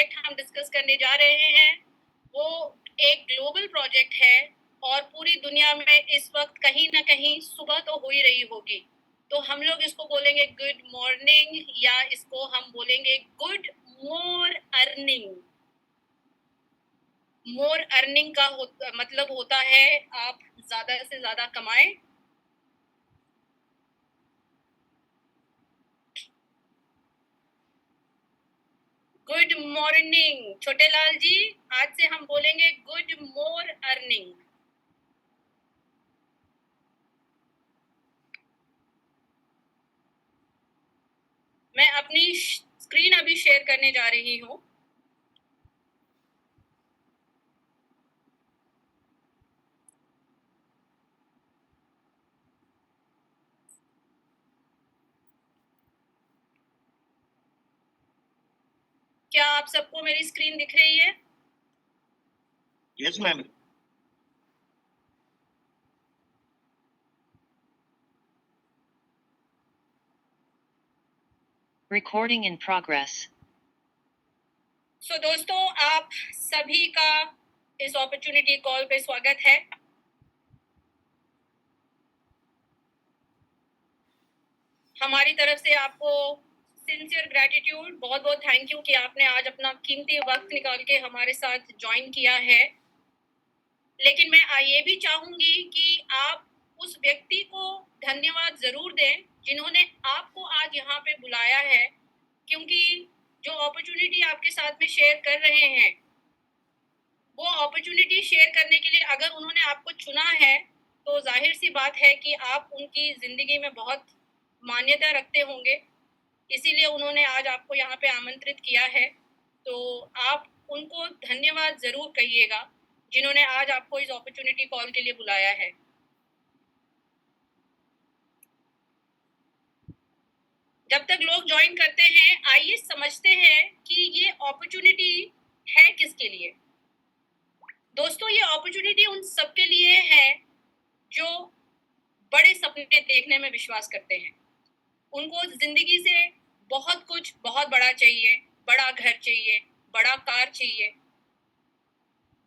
Project हम discuss करने जा रहे हैं वो एक ग्लोबल प्रोजेक्ट है और पूरी दुनिया में इस वक्त कहीं ना कहीं सुबह तो हो ही रही होगी, तो हम लोग इसको बोलेंगे गुड मॉर्निंग या इसको हम बोलेंगे गुड मोर अर्निंग। मोर अर्निंग का मतलब होता है आप ज्यादा से ज्यादा कमाएं। गुड मॉर्निंग छोटे लाल जी, आज से हम बोलेंगे गुड मोर अर्निंग। मैं अपनी स्क्रीन अभी शेयर करने जा रही हूँ। क्या आप सबको मेरी स्क्रीन दिख रही है? Yes ma'am. Recording in progress. सो दोस्तों, आप सभी का इस अपॉर्चुनिटी कॉल पे स्वागत है। हमारी तरफ से आपको सिंसियर ग्रेटिट्यूड, बहुत बहुत थैंक यू कि आपने आज अपना कीमती वक्त निकाल के हमारे साथ ज्वाइन किया है। लेकिन मैं ये भी चाहूंगी कि आप उस व्यक्ति को धन्यवाद जरूर दें जिन्होंने आपको आज यहाँ पे बुलाया है, क्योंकि जो अपॉर्चुनिटी आपके साथ में शेयर कर रहे हैं वो अपॉर्चुनिटी शेयर करने के लिए अगर उन्होंने आपको चुना है तो जाहिर सी बात है कि आप उनकी जिंदगी में बहुत मान्यता रखते होंगे, इसीलिए उन्होंने आज आपको यहाँ पे आमंत्रित किया है। तो आप उनको धन्यवाद जरूर कहिएगा जिन्होंने आज आपको इस अपॉर्चुनिटी कॉल के लिए बुलाया है। जब तक लोग ज्वाइन करते हैं, आइए समझते हैं कि ये अपॉर्चुनिटी है किसके लिए। दोस्तों, ये अपॉर्चुनिटी उन सबके लिए है जो बड़े सपने देखने में विश्वास करते हैं। उनको जिंदगी से बहुत कुछ बहुत बड़ा चाहिए, बड़ा घर चाहिए, बड़ा कार चाहिए।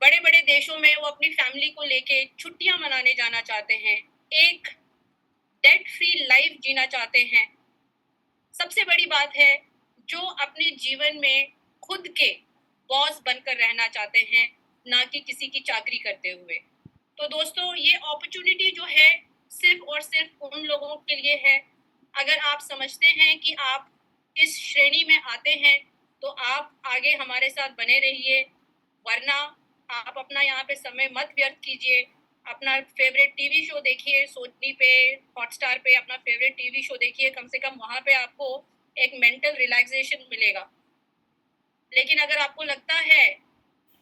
बड़े बड़े देशों में वो अपनी फैमिली को लेके छुट्टियां मनाने जाना चाहते हैं, एक डेट फ्री लाइफ जीना चाहते हैं। सबसे बड़ी बात है जो अपने जीवन में खुद के बॉस बनकर रहना चाहते हैं, ना कि किसी की चाकरी करते हुए। तो दोस्तों, ये अपॉर्चुनिटी जो है सिर्फ और सिर्फ उन लोगों के लिए है। अगर आप समझते हैं कि आप इस श्रेणी में आते हैं तो आप आगे हमारे साथ बने रहिए, वरना आप अपना यहाँ पे समय मत व्यर्थ कीजिए। अपना फेवरेट टीवी शो देखिए, सोनी पे, हॉटस्टार पे अपना फेवरेट टीवी शो देखिए, कम से कम वहाँ पे आपको एक मेंटल रिलैक्सेशन मिलेगा। लेकिन अगर आपको लगता है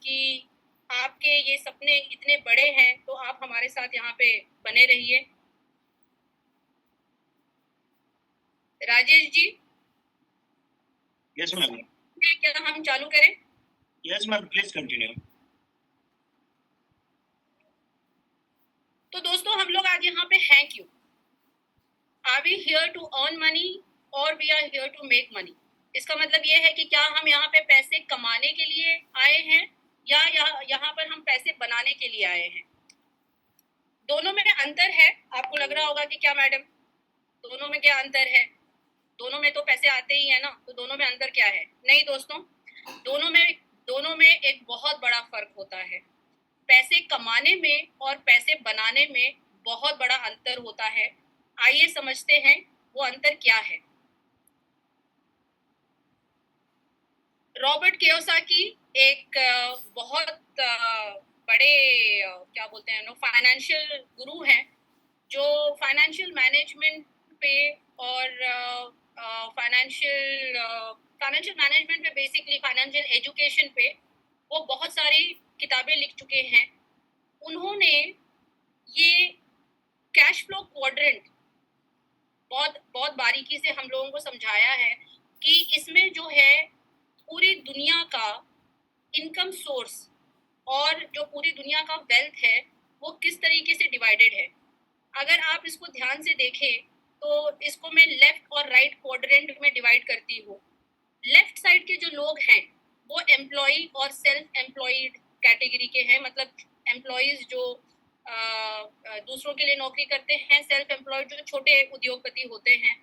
कि आपके ये सपने इतने बड़े हैं तो आप हमारे साथ यहाँ पे बने रहिए। राजेश जी। Yes ma'am. क्या हम चालू करें? Yes ma'am, please continue. तो दोस्तों, हम लोग आज यहाँ पे हैं क्यों? Are we here to earn money और we are here to make money? इसका मतलब ये है कि क्या हम यहाँ पे पैसे कमाने के लिए आए हैं या यहाँ पर हम पैसे बनाने के लिए आए हैं। दोनों में अंतर है। आपको लग रहा होगा कि क्या मैडम, दोनों में क्या अंतर है? दोनों में तो पैसे आते ही है ना, तो दोनों में अंतर क्या है? नहीं दोस्तों, दोनों में एक बहुत बड़ा फर्क होता है। पैसे कमाने में और पैसे बनाने में बहुत बड़ा अंतर होता है। आइए समझते हैं वो अंतर क्या है। रॉबर्ट कियोसाकी एक बहुत बड़े क्या बोलते हैं फाइनेंशियल गुरु हैं, जो फाइनेंशियल मैनेजमेंट पे और फाइनेंशियल मैनेजमेंट पे, बेसिकली फाइनेंशियल एजुकेशन पे वो बहुत सारी किताबें लिख चुके हैं। उन्होंने ये कैश फ्लो क्वाड्रेंट बहुत बहुत बारीकी से हम लोगों को समझाया है कि इसमें जो है पूरी दुनिया का इनकम सोर्स और जो पूरी दुनिया का वेल्थ है वो किस तरीके से डिवाइडेड है। अगर आप इसको ध्यान से देखें तो इसको मैं लेफ्ट और राइट क्वाड्रेंट में डिवाइड करती हूँ। लेफ्ट साइड के जो लोग हैं वो एम्प्लॉय और सेल्फ एम्प्लॉयड कैटेगरी के हैं, मतलब एम्प्लॉयज जो दूसरों के लिए नौकरी करते हैं, सेल्फ एम्प्लॉयड जो छोटे उद्योगपति होते हैं,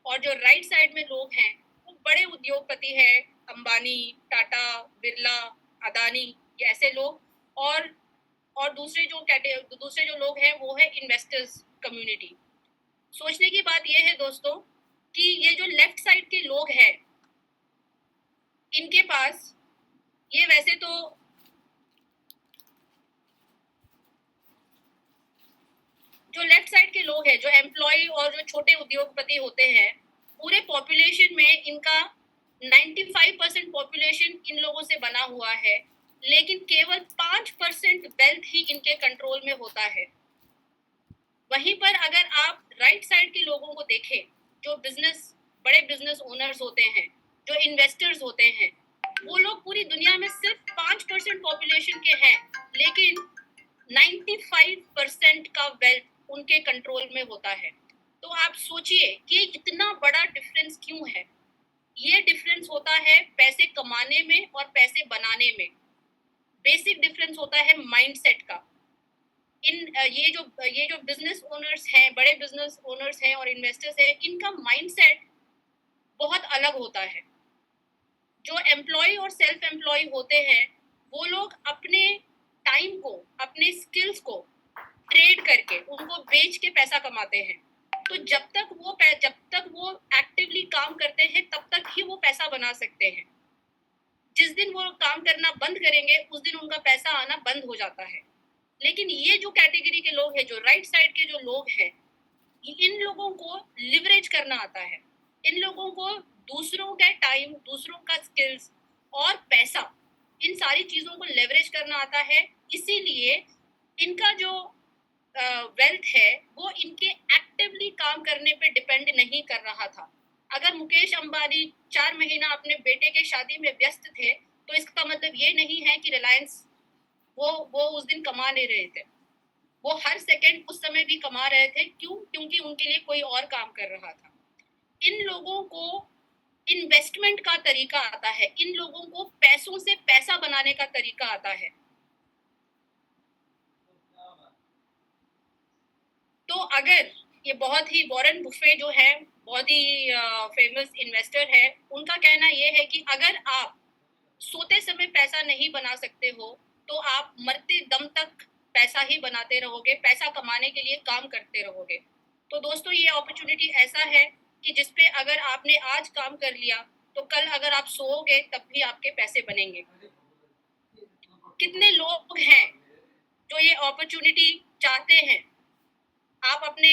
और जो राइट साइड में लोग हैं वो बड़े उद्योगपति हैं, अंबानी, टाटा, बिरला, अदानी, ये ऐसे लोग। और दूसरे जो लोग हैं वो है इन्वेस्टर्स कम्युनिटी। सोचने की बात ये है दोस्तों कि ये जो लेफ्ट साइड के लोग हैं, इनके पास ये वैसे तो जो लेफ्ट साइड के लोग हैं, जो एम्प्लॉय और जो छोटे उद्योगपति होते हैं, पूरे पॉपुलेशन में इनका 95% पॉपुलेशन इन लोगों से बना हुआ है, लेकिन केवल 5% वेल्थ ही इनके कंट्रोल में होता है। वहीं पर अगर आप राइट साइड के लोगों को देखें, जो बड़े बिजनेस ओनर्स होते हैं, जो इन्वेस्टर्स होते हैं, वो लोग पूरी दुनिया में सिर्फ 5% पॉपुलेशन के हैं, लेकिन 95% का वेल्थ उनके कंट्रोल में होता है। तो आप सोचिए कि इतना बड़ा डिफरेंस क्यों है। ये डिफरेंस होता है पैसे कमाने में और पैसे बनाने में। बेसिक डिफरेंस होता है माइंडसेट का। ये जो बिजनेस ओनर्स हैं, बड़े बिजनेस ओनर्स हैं और इन्वेस्टर्स हैं, इनका माइंडसेट बहुत अलग होता है। जो एम्प्लॉय और सेल्फ एम्प्लॉय होते हैं, वो लोग अपने टाइम को, अपने स्किल्स को ट्रेड करके, उनको बेच के पैसा कमाते हैं। तो जब तक वो एक्टिवली काम करते हैं, तब तक ही वो पैसा बना सकते हैं। जिस दिन वो काम करना बंद करेंगे, उस दिन उनका पैसा आना बंद हो जाता है। लेकिन ये जो कैटेगरी के लोग हैं, जो राइट साइड के जो लोग हैं, इन लोगों को लिवरेज करना आता है। इन लोगों को दूसरों का टाइम, दूसरों का स्किल्स और पैसा, इन सारी चीजों को लेवरेज करना आता है। इसीलिए इनका जो वेल्थ है वो इनके एक्टिवली काम करने पे डिपेंड नहीं कर रहा था। अगर मुकेश अंबानी 4 महीना अपने बेटे के शादी में व्यस्त थे, तो इसका मतलब ये नहीं है कि रिलायंस वो उस दिन कमा नहीं रहे थे। वो हर सेकंड उस समय भी कमा रहे थे। क्यों? क्योंकि उनके लिए कोई और काम कर रहा था। इन लोगों को इन्वेस्टमेंट का तरीका आता है, इन लोगों को पैसों से पैसा बनाने का तरीका आता है। तो अगर ये बहुत ही वॉरेन बुफे जो है, बहुत ही फेमस इन्वेस्टर है, उनका कहना ये है कि अगर आप सोते समय पैसा नहीं बना सकते हो, तो आप मरते दम तक पैसा ही बनाते रहोगे, पैसा कमाने के लिए काम करते रहोगे। तो दोस्तों, ये अपॉर्चुनिटी ऐसा है कि जिसपे अगर आपने आज काम कर लिया, तो कल अगर आप सोओगे तब भी आपके पैसे बनेंगे। कितने लोग हैं जो ये अपॉर्चुनिटी चाहते हैं? आप अपने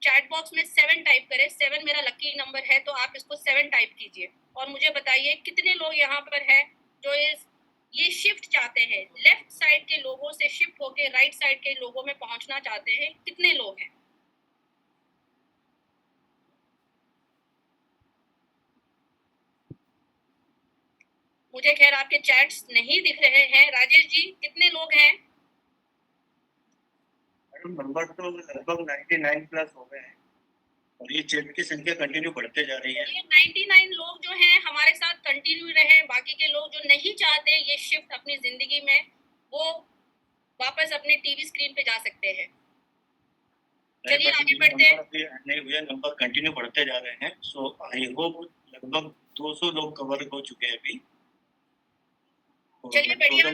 चैट बॉक्स में 7 टाइप करें। 7 मेरा लकी नंबर है, तो आप इसको 7 टाइप कीजिए और मुझे बताइए कितने लोग यहाँ पर हैं जो ये शिफ्ट चाहते हैं, लेफ्ट साइड के लोगों से शिफ्ट होके राइट साइड के लोगों में पहुंचना चाहते हैं। कितने लोग हैं? मुझे खैर आपके चैट्स नहीं दिख रहे हैं। राजेश जी, कितने लोग हैं? नंबर तो लगभग 99 प्लस हो गए हैं और ये चैट की संख्या कंटिन्यू बढ़ते जा रही है। ये 99 लोग जो हैं हमारे साथ कंटिन्यू रहे। बाकी के लोग जो नहीं चाहते ये शिफ्ट अपनी जिंदगी में, वो वापस अपने टीवी स्क्रीन पे जा सकते हैं। चलिए आगे बढ़ते हैं। नहीं हुए, नंबर कंटिन्यू बढ़ते जा रहे हैं। सो आई होप लगभग 200 लोग कवर हो चुके हैं अभी। चलिए बढ़िया है।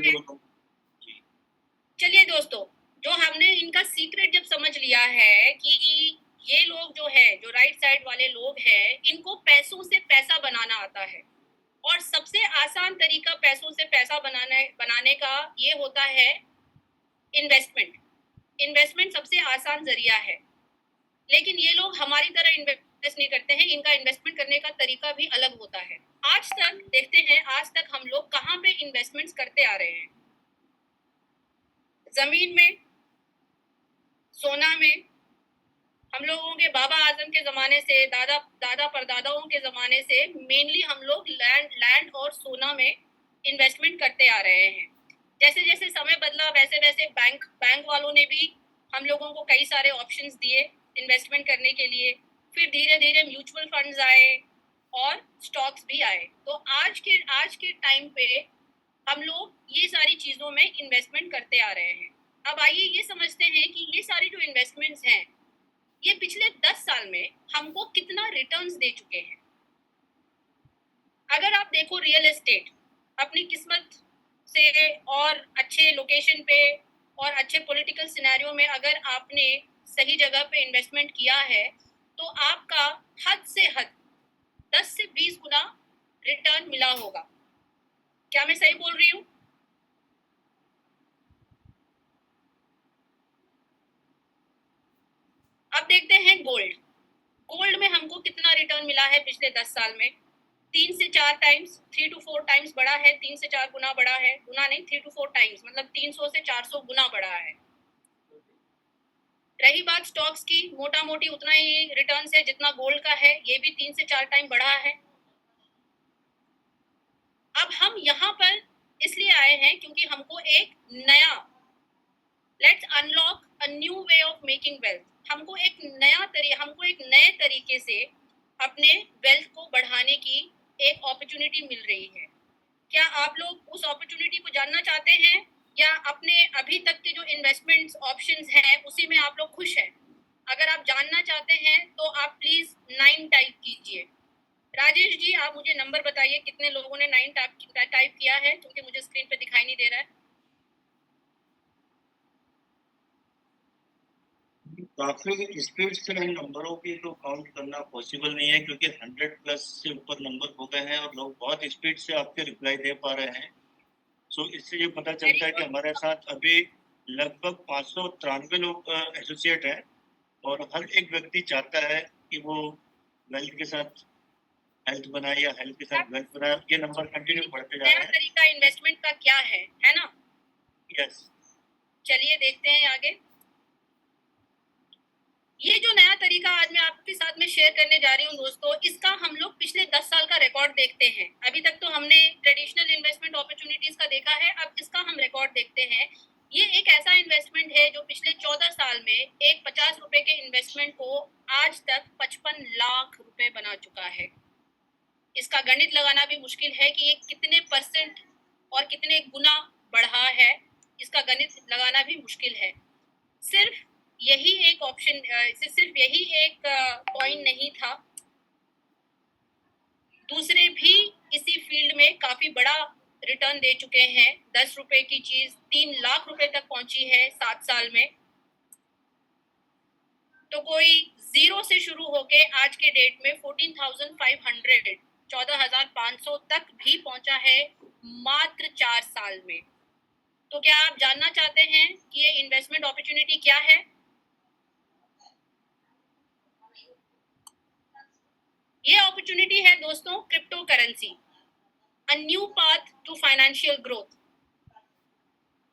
चलिए दोस्तों, जो हमने इनका सीक्रेट जब समझ लिया है कि ये लोग जो है, जो राइट साइड वाले लोग हैं, इनको पैसों से पैसा बनाना आता है। और सबसे आसान तरीका पैसों से पैसा बनाने का ये होता है इन्वेस्टमेंट। इन्वेस्टमेंट सबसे आसान जरिया है, लेकिन ये लोग हमारी तरह इन्वेस्ट नहीं करते हैं। इनका इन्वेस्टमेंट करने का तरीका भी अलग होता है। आज तक देखते हैं, आज तक हम लोग कहाँ पे इन्वेस्टमेंट्स करते आ रहे हैं? जमीन में, सोना में। हम लोगों के बाबा आजम के जमाने से, दादा परदादाओं के जमाने से मेनली हम लोग लैंड और सोना में इन्वेस्टमेंट करते आ रहे हैं। जैसे जैसे समय बदला, वैसे वैसे बैंक वालों ने भी हम लोगों को कई सारे ऑप्शंस दिए इन्वेस्टमेंट करने के लिए। फिर धीरे धीरे म्यूचुअल फंड्स आए और स्टॉक्स भी आए, तो आज के टाइम पे हम लोग ये सारी चीजों में इन्वेस्टमेंट करते आ रहे हैं। अब आइए ये समझते हैं कि ये सारी जो इन्वेस्टमेंट्स हैं ये पिछले 10 साल में हमको कितना रिटर्न्स दे चुके हैं। अगर आप देखो रियल एस्टेट अपनी किस्मत से और अच्छे लोकेशन पे और अच्छे पॉलिटिकल सिनेरियो में अगर आपने सही जगह पे इन्वेस्टमेंट किया है तो आपका हद से हद 10 से 20 गुना रिटर्न मिला होगा। क्या मैं सही बोल रही हूँ? अब देखते हैं गोल्ड में हमको कितना रिटर्न मिला है पिछले 10 साल में। 3 से 4 टाइम्स, 3 to 4 टाइम्स बढ़ा है, 3 से 4 गुना बढ़ा है, गुना नहीं 3 to 4 टाइम्स, मतलब 300 से 400 गुना बढ़ा है। रही बात स्टॉक्स की, मोटा मोटी उतना ही रिटर्न है जितना गोल्ड का है, ये भी 3 से 4 टाइम बढ़ा है। अब हम यहाँ पर इसलिए आए हैं क्योंकि हमको एक नया, let's unlock a new way of making wealth, हमको एक नए तरीके से अपने वेल्थ को बढ़ाने की एक अपॉर्चुनिटी मिल रही है। क्या आप लोग उस अपॉर्चुनिटी को जानना चाहते हैं या अपने अभी तक के जो इन्वेस्टमेंट्स ऑप्शंस हैं उसी में आप लोग खुश हैं? अगर आप जानना चाहते हैं तो आप प्लीज 9 टाइप कीजिए। राजेश जी आप मुझे नंबर बताइए कितने लोगों ने 9 टाइप किया है, क्योंकि मुझे स्क्रीन पे दिखाई नहीं दे रहा है। काफी स्पीड से इन नंबरों की तो काउंट करना पॉसिबल नहीं है क्योंक 100 प्लस से ऊपर नंबर हो गए हैं और लोग बहुत स्पीड से आपके रिप्लाई दे पा रहे हैं। सो इससे ये पता चलता है कि हमारे साथ अभी लगभग 593 लोग एसोसिएट हैं और हर एक व्यक्ति चाहता है कि वो वेल्थ के साथ हेल्थ बनाए या हेल्थ के साथ वेल्थ बनाए। ये नंबर कंटिन्यू बढ़ते जा रहे नया हैं। तरीका इन्वेस्टमेंट का क्या है ना? यस, चलिए देखते हैं आगे। ये जो नया तरीका आज मैं आपके साथ में शेयर करने जा रही हूँ दोस्तों, इसका हम लोग पिछले 10 साल का रिकॉर्ड देखते हैं। अभी तक तो हमने ट्रेडिशनल इन्वेस्टमेंट अपॉर्चुनिटीज का देखा है, अब इसका हम रिकॉर्ड देखते हैं। ये एक ऐसा इन्वेस्टमेंट है जो पिछले 14 साल में एक 50 रुपए के इन्वेस्टमेंट को आज तक 55 लाख रुपए बना चुका है। इसका गणित लगाना भी मुश्किल है कि ये कितने परसेंट और कितने गुना बढ़ा है, इसका गणित लगाना भी मुश्किल है। सिर्फ यही एक ऑप्शन, सिर्फ यही एक पॉइंट नहीं था, दूसरे भी इसी फील्ड में काफी बड़ा रिटर्न दे चुके हैं। 10 रुपए की चीज 3 लाख रुपए तक पहुंची है 7 साल में। तो कोई जीरो से शुरू होके आज के डेट में 14,500 14,500 तक भी पहुंचा है मात्र 4 साल में। तो क्या आप जानना चाहते हैं कि ये इन्वेस्टमेंट अपॉर्चुनिटी क्या है? ये अपॉर्चुनिटी है दोस्तों crypto currency, a new path to financial growth.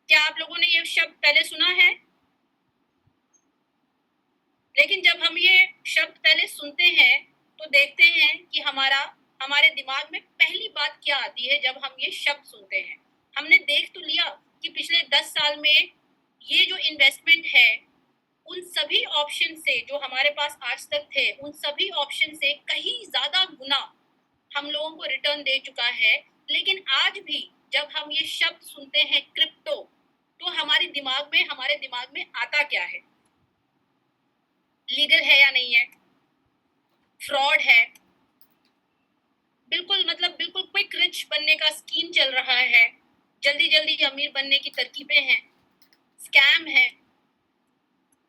क्या आप लोगों ने ये शब्द पहले सुना है? लेकिन जब हम ये शब्द पहले सुनते हैं तो देखते हैं कि हमारे दिमाग में पहली बात क्या आती है जब हम ये शब्द सुनते हैं। हमने देख तो लिया कि पिछले 10 साल में ये जो इन्वेस्टमेंट है उन सभी ऑप्शन से जो हमारे पास आज तक थे, उन सभी ऑप्शन से कहीं ज्यादा गुना हम लोगों को रिटर्न दे चुका है। लेकिन आज भी जब हम ये शब्द सुनते हैं क्रिप्टो, तो हमारे दिमाग में आता क्या है? लीगल है या नहीं है, फ्रॉड है, बिल्कुल क्विक रिच बनने का स्कीम चल रहा है, जल्दी जल्दी अमीर बनने की तरकीबें हैं, स्कैम है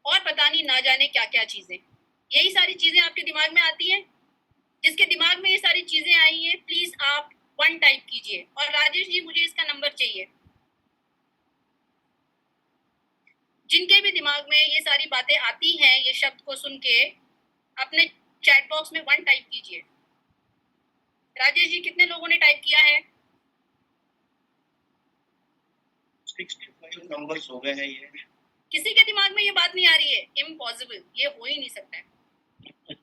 और पता नहीं ना जाने क्या क्या चीजें। यही सारी चीजें आपके दिमाग में आती हैं। जिसके दिमाग में ये सारी चीजें आई हैं प्लीज आप 1 टाइप कीजिए। और राजेश जी मुझे इसका नंबर चाहिए। जिनके भी दिमाग में ये सारी बातें आती हैं ये शब्द को सुन के, अपने चैट बॉक्स में 1 टाइप कीजिए। राजेश जी कितने लोगों ने टाइप किया है? 65 नंबर्स हो गए हैं ये। किसी के दिमाग में ये बात नहीं आ रही है? इम्पॉसिबल, ये हो ही नहीं सकता है।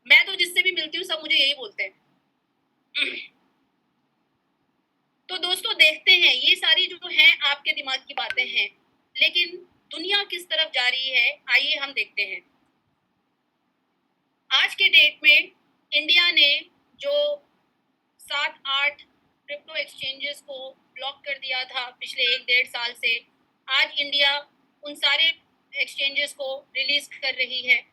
मैं तो जिससे भी मिलती हूँ सब मुझे यही बोलते हैं। तो दोस्तों देखते हैं, ये सारी जो है आपके दिमाग की बातें हैं, लेकिन दुनिया किस तरफ जा रही है आइए हम देखते हैं। आज के डेट में इंडिया ने जो 7-8 क्रिप्टो एक्सचेंजेस को ब्लॉक कर दिया था पिछले 1-1.5 साल से, आज इंडिया उन सारे एक्सचेंजेस को रिलीज कर रही है।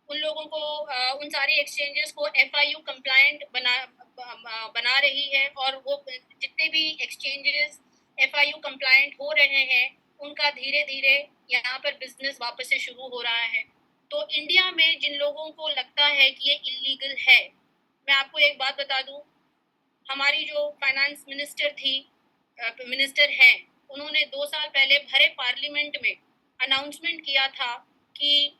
उन लोगों को उन सारे एक्सचेंजेस को FIU कंप्लायंट बना रही है, और वो जितने भी एक्सचेंजेस FIU कंप्लायंट हो रहे हैं उनका धीरे धीरे यहाँ पर बिजनेस वापस से शुरू हो रहा है। तो इंडिया में जिन लोगों को लगता है कि ये इलीगल है, मैं आपको एक बात बता दूं, हमारी जो फाइनेंस मिनिस्टर हैं, उन्होंने 2 साल पहले भरे पार्लियामेंट में अनाउंसमेंट किया था कि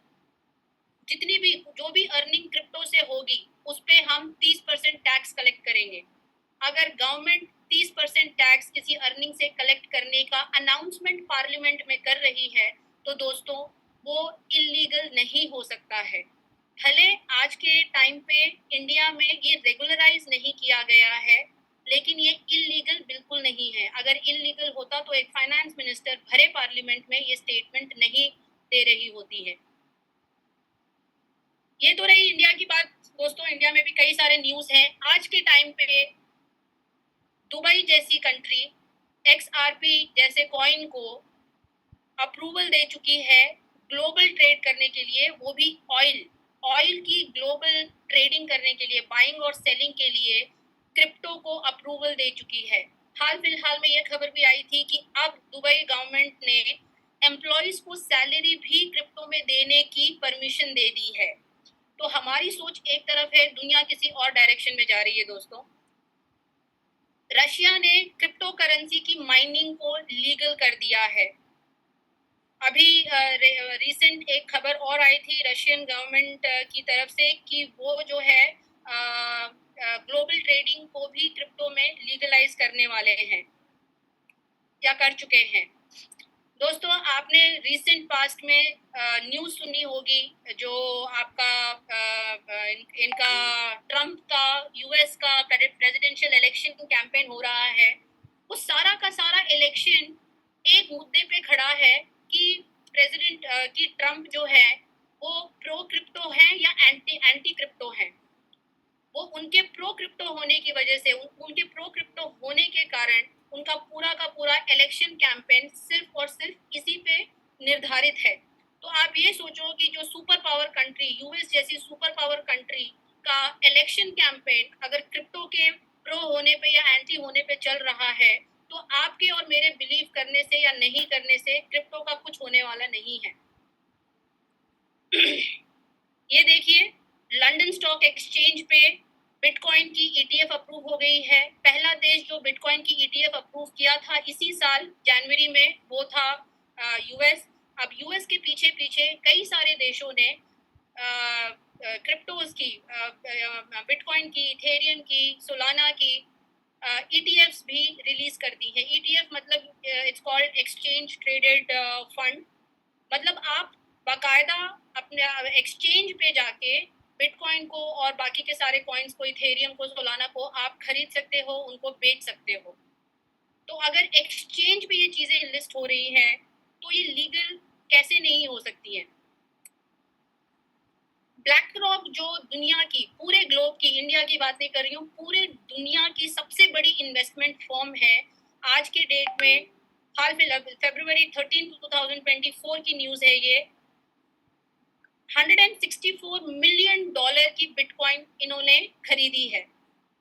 जितनी भी जो भी अर्निंग क्रिप्टो से होगी उस पे हम 30% टैक्स कलेक्ट करेंगे। अगर गवर्नमेंट 30% टैक्स किसी अर्निंग से कलेक्ट करने का अनाउंसमेंट पार्लियामेंट में कर रही है तो दोस्तों वो इलीगल नहीं हो सकता है। भले आज के टाइम पे इंडिया में ये रेगुलराइज नहीं किया गया है, लेकिन ये इलीगल बिल्कुल नहीं है। अगर इलीगल होता तो एक फाइनेंस मिनिस्टर भरे पार्लियामेंट में ये स्टेटमेंट नहीं दे रही होती है। ये तो रही इंडिया की बात। दोस्तों इंडिया में भी कई सारे न्यूज़ हैं। आज के टाइम पे दुबई जैसी कंट्री XRP जैसे कॉइन को अप्रूवल दे चुकी है ग्लोबल ट्रेड करने के लिए, वो भी ऑयल की ग्लोबल ट्रेडिंग करने के लिए, बाइंग और सेलिंग के लिए क्रिप्टो को अप्रूवल दे चुकी है। हाल फिलहाल में ये खबर भी आई थी कि अब दुबई गवर्नमेंट ने एम्प्लॉइज को सैलरी भी क्रिप्टो में देने की परमिशन दे दी है। तो हमारी सोच एक तरफ है, दुनिया किसी और डायरेक्शन में जा रही है। दोस्तों रशिया ने क्रिप्टो करेंसी की माइनिंग को लीगल कर दिया है। अभी रिसेंट एक खबर और आई थी रशियन गवर्नमेंट की तरफ से कि वो जो है ग्लोबल ट्रेडिंग को भी क्रिप्टो में लीगलाइज करने वाले हैं या कर चुके हैं। दोस्तों आपने रिसेंट पास्ट में न्यूज़ सुनी होगी, जो आपका इनका ट्रम्प का US का प्रेसिडेंशियल इलेक्शन कैंपेन हो रहा है। वो सारा का सारा इलेक्शन एक मुद्दे पे खड़ा है कि प्रेसिडेंट की ट्रम्प जो है वो प्रो क्रिप्टो है या एंटी क्रिप्टो है। वो उनके प्रो क्रिप्टो होने की वजह से, उनके प्रो क्रिप्टो होने के कारण उनका पूरा का पूरा इलेक्शन कैंपेन सिर्फ और सिर्फ इसी पे निर्धारित है। तो आप ये सोचो कि जो सुपर पावर कंट्री US जैसी सुपर पावर कंट्री का इलेक्शन कैंपेन अगर क्रिप्टो के प्रो होने पे या एंटी होने पे चल रहा है, तो आपके और मेरे बिलीव करने से या नहीं करने से क्रिप्टो का कुछ होने वाला नहीं है। ये देखिए लंदन स्टॉक एक्सचेंज पे बिटकॉइन की ETF अप्रूव हो गई है। पहला देश जो बिटकॉइन की ETF अप्रूव किया था इसी साल जनवरी में, वो था US। अब US के पीछे पीछे कई सारे देशों ने क्रिप्टोज की, बिटकॉइन की, इथेरियम की, सोलाना की ETFs भी रिलीज कर दी है। ETF मतलब it's called exchange traded fund. मतलब आप बाकायदा अपने एक्सचेंज पे जाके बिटकॉइन को और बाकी के सारे कॉइन्स को, इथेरियम को, सोलाना को आप खरीद सकते हो, उनको बेच सकते हो। तो अगर एक्सचेंज पे ये चीज़ें लिस्ट हो रही हैं तो ये लीगल कैसे नहीं हो सकती हैं। ब्लैक रॉक जो दुनिया की, पूरे ग्लोब की, इंडिया की बात नहीं कर रही हूँ, पूरे दुनिया की सबसे बड़ी इन्वेस्टमेंट फर्म है। आज के डेट में हाल फिलहाल February 13, 2024 की न्यूज़ है ये, $164 मिलियन की बिटकॉइन इन्होंने खरीदी है।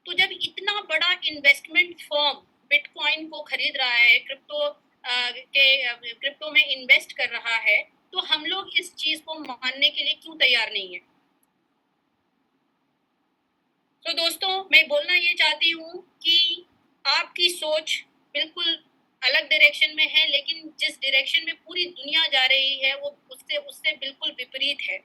तो जब इतना बड़ा इन्वेस्टमेंट फर्म बिटकॉइन को खरीद रहा है, क्रिप्टो में इन्वेस्ट कर रहा है, तो हम लोग इस चीज को मानने के लिए क्यों तैयार नहीं है। तो दोस्तों मैं बोलना ये चाहती हूँ कि आपकी सोच बिल्कुल अलग डायरेक्शन में है, लेकिन जिस डायरेक्शन में पूरी दुनिया जा रही है वो उससे बिल्कुल विपरीत है।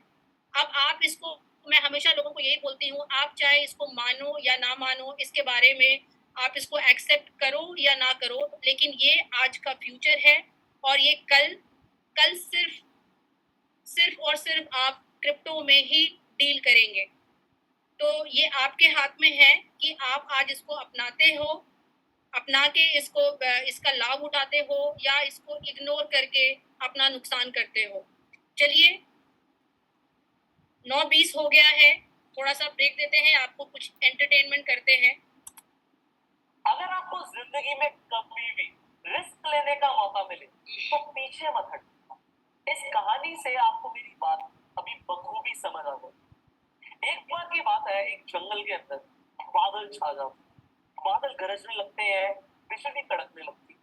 अब आप इसको, मैं हमेशा लोगों को यही बोलती हूँ, आप चाहे इसको मानो या ना मानो, इसके बारे में आप इसको एक्सेप्ट करो या ना करो, लेकिन ये आज का फ्यूचर है और ये कल सिर्फ और सिर्फ आप क्रिप्टो में ही डील करेंगे। तो ये आपके हाथ में है कि आप आज इसको अपनाते हो, अपना के इसका लाभ उठाते हो, या इसको इग्नोर करके अपना नुकसान करते हो। चलिए 9:20 हो गया है। थोड़ा सा ब्रेक देते हैं, आपको कुछ एंटरटेनमेंट करते हैं। अगर आपको जिंदगी में कभी भी रिस्क लेने का मौका मिले तो पीछे मत हटना। इस कहानी से आपको मेरी बात अभी बखूबी समझ आ गई। एक बार की बात है, एक जंगल के अंदर बादल छा जाते, बादल गरजने लगते हैं, बिजली कड़कने लगती।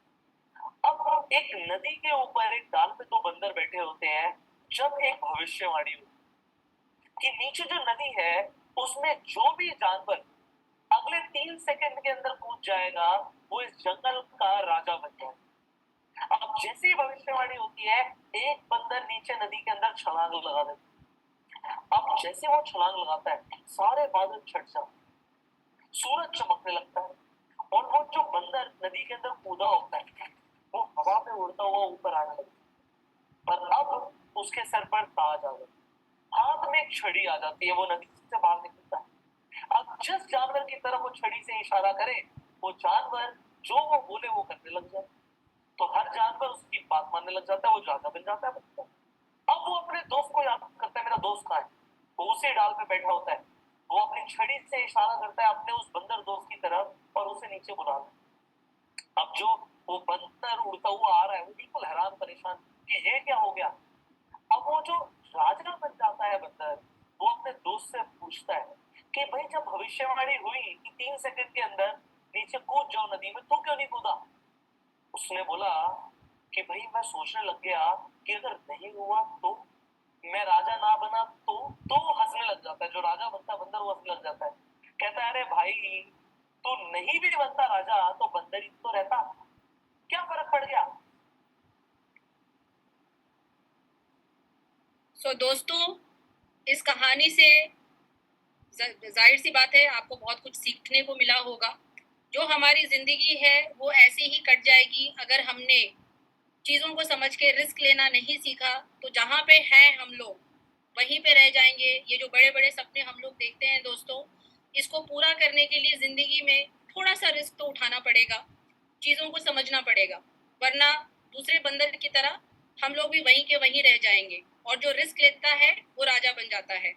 अब एक नदी के ऊपर एक डाल पे दो बंदर बैठे होते हैं। जब एक भविष्यवाणी हुई कि नीचे जो नदी है उसमें जो भी जानवर अगले 3 सेकंड के अंदर कूद जाएगा वो इस जंगल का राजा बन जाएगा। अब जैसे ही भविष्यवाणी होती है, एक बंदर नीचे नदी के अंदर छलांग लगा देता है। अब जैसे वो छलांग लगाता है, सारे बादल छट जाते, सूरज चमकने लगता है और वो जो बंदर नदी के अंदर कूदा होता है वो हवा में उड़ता हुआ ऊपर आने लगता है। पर अब उसके सर पर ताज आ गया, हाथ में एक छड़ी आ जाती है, वो नदी से बाहर निकलता है। अब जिस जानवर की तरफ वो छड़ी से इशारा करे, वो जानवर जो वो बोले वो करने लग जाए। तो हर जानवर उसकी बात मानने लग जाता है, वो राजा बन जाता है। अब वो अपने दोस्त को याद करता है, मेरा दोस्त कहाँ है? वो उसी डाल पे बैठा होता है। वो अपनी छड़ी से इशारा करता है अपने उस बंदर दोस्त की तरफ और उसे नीचे बुलाता है। अब जो वो बंदर उड़ता हुआ आ रहा है वो बिल्कुल हैरान परेशान कि ये क्या हो गया। अब वो जो राजा बन जाता है बंदर, वो अपने दोस्त से पूछता है कि भाई जब भविष्यवाणी हुई कि 3 सेकंड के अंदर नीचे कूद जाओ नदी में, तू क्यों नहीं कूदा? उसने बोला कि भाई मैं सोचने लग गया कि अगर नहीं हुआ तो, मैं राजा ना बना तो वो हंसने लग जाता है। जो राजा बनता बंदर वो हंसने लग जाता है, कहता है अरे भाई तू नहीं भी बनता राजा तो बंदर ही तो रहता, क्या फर्क पड़ गया? सो दोस्तों, इस कहानी से जाहिर सी बात है आपको बहुत कुछ सीखने को मिला होगा। जो हमारी ज़िंदगी है वो ऐसे ही कट जाएगी अगर हमने चीज़ों को समझ के रिस्क लेना नहीं सीखा। तो जहाँ पे हैं हम लोग वहीं पे रह जाएंगे। ये जो बड़े बड़े सपने हम लोग देखते हैं दोस्तों, इसको पूरा करने के लिए ज़िंदगी में थोड़ा सा रिस्क तो उठाना पड़ेगा, चीज़ों को समझना पड़ेगा, वरना दूसरे बंदर की तरह हम लोग भी वहीं के वहीं रह जाएंगे और जो रिस्क लेता है वो राजा बन जाता है।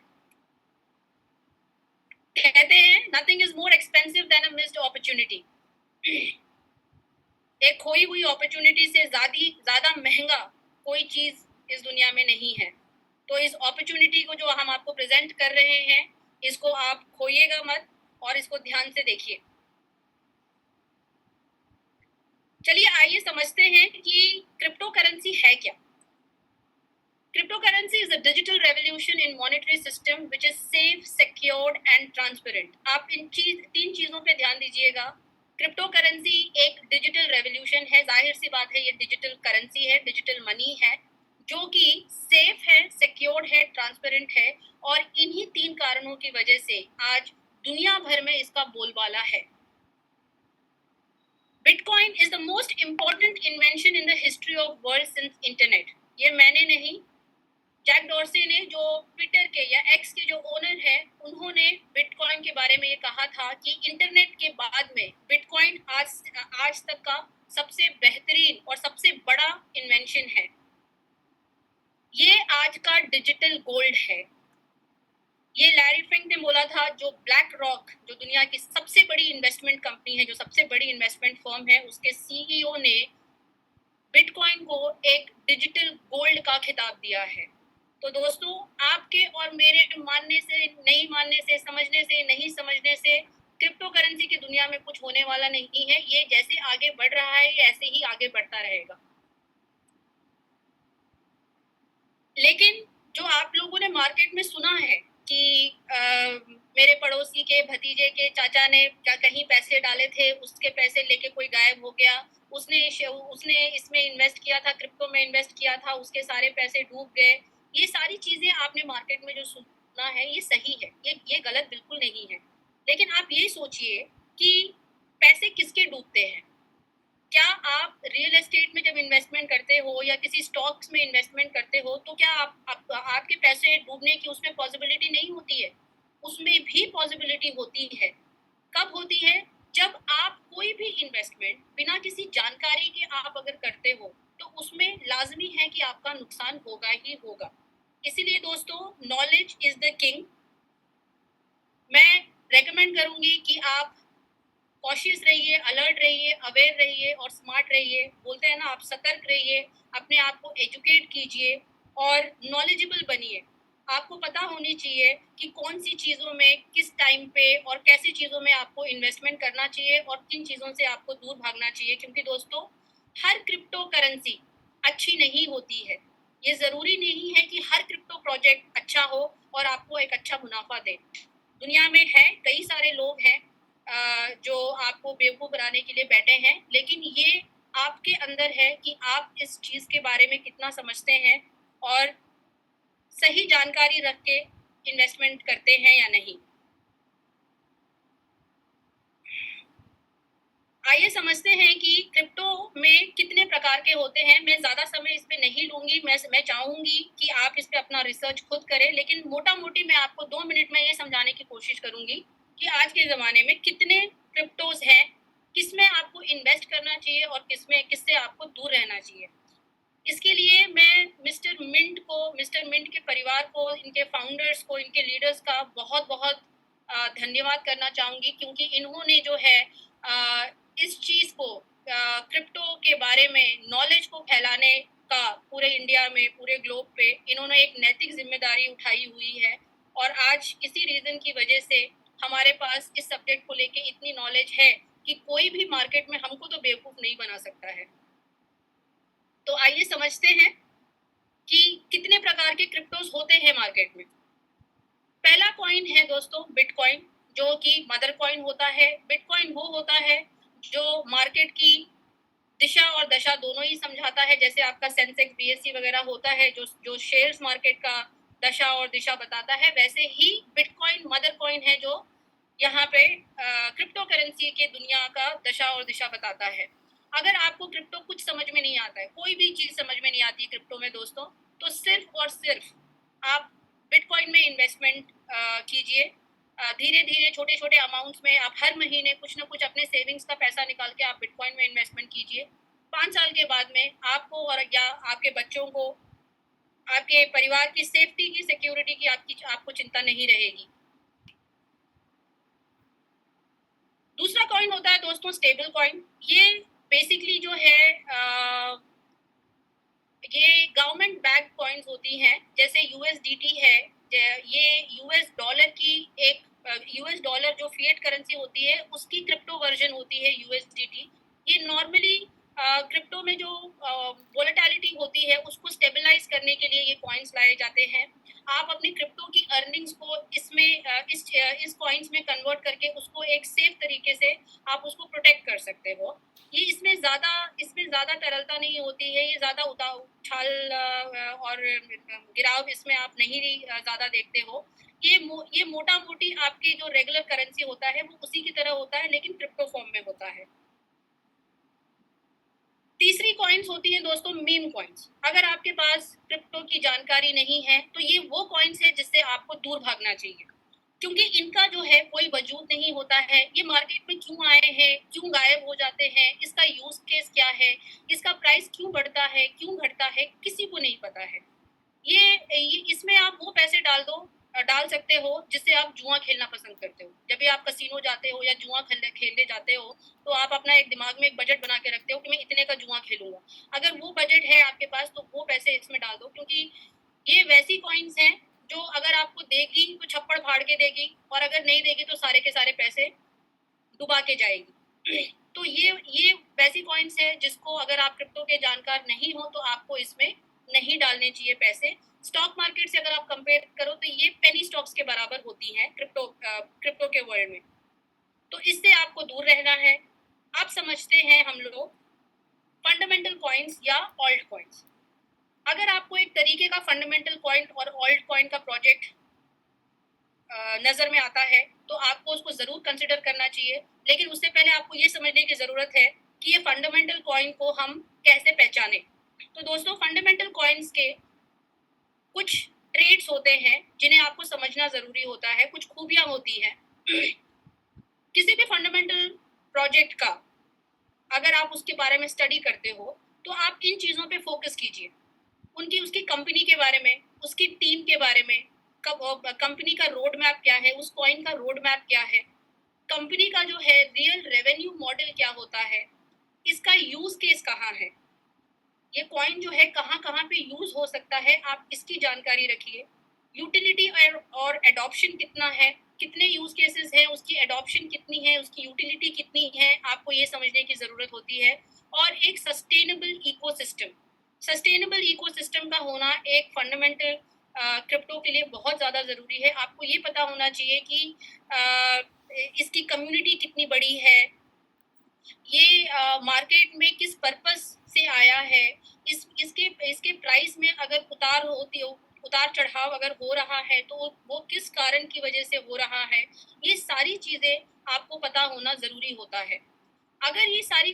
कहते हैं nothing is more expensive than a missed opportunity. एक खोई हुई अपॉर्चुनिटी से ज्यादा महंगा कोई चीज इस दुनिया में नहीं है। तो इस अपॉर्चुनिटी को जो हम आपको प्रेजेंट कर रहे हैं, इसको आप खोइएगा मत और इसको ध्यान से देखिए। चलिए आइए समझते हैं कि क्रिप्टो करेंसी है क्या। Cryptocurrency is a digital revolution in monetary system which is safe, secured and transparent. आप इन तीन चीजों पे ध्यान दीजिएगा। क्रिप्टो करेंसी एक डिजिटल रेवोल्यूशन है, जाहिर सी बात है ये डिजिटल करेंसी है, डिजिटल मनी है, जो कि सेफ है, सिक्योर्ड है, ट्रांसपेरेंट है और इन्हीं तीन कारणों की वजह से आज दुनिया भर में इसका बोलबाला है। Bitcoin is the most important invention in the history of world since internet. ये मैंने नहीं, जैक डॉर्सी ने, जो ट्विटर के या एक्स के जो ओनर है, उन्होंने बिटकॉइन के बारे में ये कहा था कि इंटरनेट के बाद में बिटकॉइन आज तक का सबसे बेहतरीन और सबसे बड़ा इन्वेंशन है। ये आज का डिजिटल गोल्ड है। ये लैरी फिंक ने बोला था, जो ब्लैक रॉक, जो दुनिया की सबसे बड़ी इन्वेस्टमेंट कंपनी है, जो सबसे बड़ी इन्वेस्टमेंट फर्म है, उसके सीईओ ने बिटकॉइन को एक डिजिटल गोल्ड का खिताब दिया है। तो दोस्तों, आपके और मेरे मानने से, नहीं मानने से, समझने से, नहीं समझने से क्रिप्टो करेंसी की दुनिया में कुछ होने वाला नहीं है। ये जैसे आगे बढ़ रहा है ये ऐसे ही आगे बढ़ता रहेगा। लेकिन जो आप लोगों ने मार्केट में सुना है कि मेरे पड़ोसी के भतीजे के चाचा ने क्या कहीं पैसे डाले थे, उसके पैसे लेके कोई गायब हो गया, उसने इसमें इन्वेस्ट किया था, क्रिप्टो में इन्वेस्ट किया था, उसके सारे पैसे डूब गए। ये सारी चीजें आपने मार्केट में जो सुना है ये सही है, ये गलत बिल्कुल नहीं है। लेकिन आप ये सोचिए कि पैसे किसके डूबते हैं। क्या आप रियल एस्टेट में जब इन्वेस्टमेंट करते हो या किसी स्टॉक्स में इन्वेस्टमेंट करते हो तो क्या आपके पैसे डूबने की उसमें पॉसिबिलिटी नहीं होती है? उसमें भी पॉसिबिलिटी होती है। कब होती है? जब आप कोई भी इन्वेस्टमेंट बिना किसी जानकारी के आप अगर करते हो तो उसमें लाजमी है कि आपका नुकसान होगा ही होगा। इसीलिए दोस्तों, नॉलेज इज द किंग। मैं रेकमेंड करूंगी कि आप कॉशियस रहिए, अलर्ट रहिए, अवेयर रहिए और स्मार्ट रहिए। बोलते हैं ना, आप सतर्क रहिए, अपने आप को एजुकेट कीजिए और नॉलेजेबल बनिए। आपको पता होनी चाहिए कि कौन सी चीज़ों में किस टाइम पे और कैसी चीज़ों में आपको इन्वेस्टमेंट करना चाहिए और किन चीज़ों से आपको दूर भागना चाहिए, क्योंकि दोस्तों हर क्रिप्टो करेंसी अच्छी नहीं होती है। ये ज़रूरी नहीं है कि हर क्रिप्टो प्रोजेक्ट अच्छा हो और आपको एक अच्छा मुनाफा दे। दुनिया में है, कई सारे लोग हैं जो आपको बेवकूफ़ बनाने के लिए बैठे हैं, लेकिन ये आपके अंदर है कि आप इस चीज़ के बारे में कितना समझते हैं और सही जानकारी रख के इन्वेस्टमेंट करते हैं या नहीं। आइए समझते हैं कि क्रिप्टो में कितने प्रकार के होते हैं। मैं ज़्यादा समय इस पे नहीं लूँगी, मैं चाहूँगी कि आप इस पे अपना रिसर्च खुद करें, लेकिन मोटा-मोटी मैं आपको 2 मिनट में ये समझाने की कोशिश करूँगी कि आज के ज़माने में कितने क्रिप्टोज़ हैं, किसमें आपको इन्वेस्ट करना चाहिए और किससे आपको दूर रहना चाहिए। इसके लिए मैं मिस्टर मिंट के परिवार को, इनके फाउंडर्स को, इनके लीडर्स का बहुत-बहुत धन्यवाद करना चाहूँगी, क्योंकि इन्होंने जो है इस चीज़ को क्रिप्टो के बारे में नॉलेज को फैलाने का पूरे इंडिया में, पूरे ग्लोब पे इन्होंने एक नैतिक ज़िम्मेदारी उठाई हुई है और आज इसी रीज़न की वजह से हमारे पास इस सब्जेक्ट को लेके इतनी नॉलेज है कि कोई भी मार्केट में हमको तो बेवकूफ़ नहीं बना सकता है। तो आइए समझते हैं कि कितने प्रकार के क्रिप्टोज होते हैं मार्केट में। पहला कॉइन है दोस्तों बिटकॉइन, जो कि मदर कॉइन होता है। बिटकॉइन वो होता है जो मार्केट की दिशा और दशा दोनों ही समझाता है। जैसे आपका सेंसेक्स, बीएससी वगैरह होता है जो जो शेयर्स मार्केट का दशा और दिशा बताता है, वैसे ही बिटकॉइन मदर कॉइन है जो यहाँ पे क्रिप्टो करेंसी के दुनिया का दशा और दिशा बताता है। अगर आपको क्रिप्टो कुछ समझ में नहीं आता है, कोई भी चीज़ समझ में नहीं आती है क्रिप्टो में दोस्तों, तो सिर्फ और सिर्फ आप बिटकॉइन में इन्वेस्टमेंट कीजिए। धीरे-धीरे छोटे-छोटे अमाउंट्स में आप हर महीने कुछ ना कुछ अपने सेविंग्स का पैसा निकाल के आप बिटकॉइन में इन्वेस्टमेंट कीजिए। 5 साल के बाद में आपको और या आपके बच्चों को, आपके परिवार की सेफ्टी की, सिक्योरिटी की आपको चिंता नहीं रहेगी। दूसरा कॉइन होता है दोस्तों स्टेबल कॉइन। ये बेसिकली जो है ये गवर्नमेंट बैक कॉइन्स होती हैं, जैसे यूएसडीटी है। ये यूएस डॉलर की एक यूएस डॉलर जो फिएट करेंसी होती है उसकी क्रिप्टो वर्जन होती है यूएसडीटी। ये नॉर्मली क्रिप्टो में जो वोलेटिलिटी होती है उसको स्टेबलाइज करने के लिए ये कॉइन्स लाए जाते हैं। आप अपनी क्रिप्टो की अर्निंग्स को इसमें इस कॉइन्स में कन्वर्ट करके उसको एक सेफ तरीके से आप उसको प्रोटेक्ट कर सकते हो। ये इसमें ज़्यादा तरलता नहीं होती है, ये ज़्यादा उछाल और गिराव इसमें आप नहीं ज़्यादा देखते हो। ये मोटा-मोटी आपकी जो रेगुलर करेंसी होता है वो उसी की तरह होता है, लेकिन क्रिप्टो फॉर्म में होता है। तीसरी कॉइन्स होती हैं दोस्तों मीम कॉइन्स। अगर आपके पास क्रिप्टो की जानकारी नहीं है तो ये वो कॉइन्स है जिससे आपको दूर भागना चाहिए, क्योंकि इनका जो है कोई वजूद नहीं होता है। ये मार्केट में क्यों आए हैं, क्यों गायब हो जाते हैं, इसका यूज केस क्या है, इसका प्राइस क्यों बढ़ता है, क्यों घटता है, किसी को नहीं पता है। ये इसमें आप वो पैसे डाल सकते हो जिससे आप जुआ खेलना पसंद करते हो। जब भी आप कसिनो जाते हो या जुआ खेलने जाते हो तो आप अपना एक दिमाग में एक बजट बना के रखते हो कि मैं इतने का जुआ खेलूंगा। अगर वो बजट है आपके पास तो वो पैसे इसमें डाल दो, क्योंकि ये वैसी कॉइन्स हैं जो अगर आपको देगी तो छप्पड़ फाड़ के देगी और अगर नहीं देगी तो सारे के सारे पैसे डुबा के जाएगी। तो ये वैसी कॉइन्स है जिसको अगर आप क्रिप्टो के जानकार नहीं हो तो आपको इसमें नहीं डालने चाहिए पैसे। स्टॉक मार्केट से अगर आप कंपेयर करो तो ये पेनी स्टॉक्स के बराबर होती हैं क्रिप्टो के वर्ल्ड में। तो इससे आपको दूर रहना है। आप समझते हैं हम लोग फंडामेंटल कॉइन्स या ऑल्ट कॉइन्स। अगर आपको एक तरीके का फंडामेंटल कॉइन और ऑल्ट कॉइन का प्रोजेक्ट नज़र में आता है तो आपको उसको ज़रूर कंसिडर करना चाहिए, लेकिन उससे पहले आपको ये समझने की ज़रूरत है कि ये फंडामेंटल कॉइन को हम कैसे पहचानें। तो दोस्तों फंडामेंटल कॉइन्स के कुछ ट्रेड्स होते हैं जिन्हें आपको समझना ज़रूरी होता है, कुछ खूबियाँ होती हैं। किसी भी फंडामेंटल प्रोजेक्ट का अगर आप उसके बारे में स्टडी करते हो तो आप इन चीज़ों पे फोकस कीजिए। उसकी कंपनी के बारे में, उसकी टीम के बारे में, कंपनी का रोड मैप क्या है, उस कॉइन का रोड मैप क्या है, कंपनी का जो है रियल रेवेन्यू मॉडल क्या होता है, इसका यूज केस कहाँ है, ये कॉइन जो है कहाँ कहाँ पे यूज हो सकता है, आप इसकी जानकारी रखिए। यूटिलिटी और एडॉप्शन कितना है, कितने यूज केसेस हैं, उसकी एडॉप्शन कितनी है, उसकी यूटिलिटी कितनी है, आपको ये समझने की ज़रूरत होती है। और एक सस्टेनेबल इकोसिस्टम का होना एक फंडामेंटल क्रिप्टो के लिए बहुत ज़्यादा ज़रूरी है। आपको ये पता होना चाहिए कि इसकी कम्युनिटी कितनी बड़ी है, ये मार्केट में किस पर्पस से आया है, इसके प्राइस में अगर उतार चढ़ाव अगर हो रहा है तो वो किस कारण की वजह से हो रहा है, ये सारी चीज़ें आपको पता होना ज़रूरी होता है। अगर ये सारी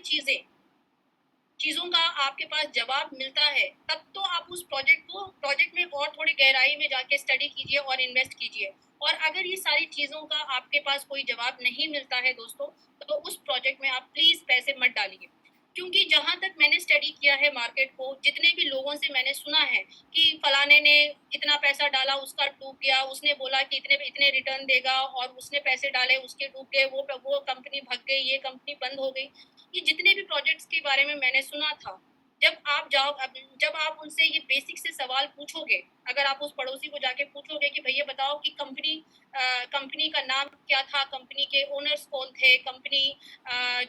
चीज़ों का आपके पास जवाब मिलता है, तब तो आप उस प्रोजेक्ट में और थोड़ी गहराई में जाके स्टडी कीजिए और इन्वेस्ट कीजिए। और अगर ये सारी चीज़ों का आपके पास कोई जवाब नहीं मिलता है दोस्तों, तो उस प्रोजेक्ट में आप प्लीज़ पैसे मत डालिए। क्योंकि जहाँ तक मैंने स्टडी किया है मार्केट को, जितने भी लोगों से मैंने सुना है कि फलाने ने इतना पैसा डाला, उसका डूब गया, उसने बोला कि इतने रिटर्न देगा, और उसने पैसे डाले, उसके डूब गए, वो कंपनी भग गई, ये कंपनी बंद हो गई। ये जितने भी प्रोजेक्ट्स के बारे में मैंने सुना था, जब आप उनसे ये बेसिक से सवाल पूछोगे, अगर आप उस पड़ोसी को जाके पूछोगे कि भैया बताओ कि कंपनी का नाम क्या था, कंपनी के ओनर्स कौन थे, कंपनी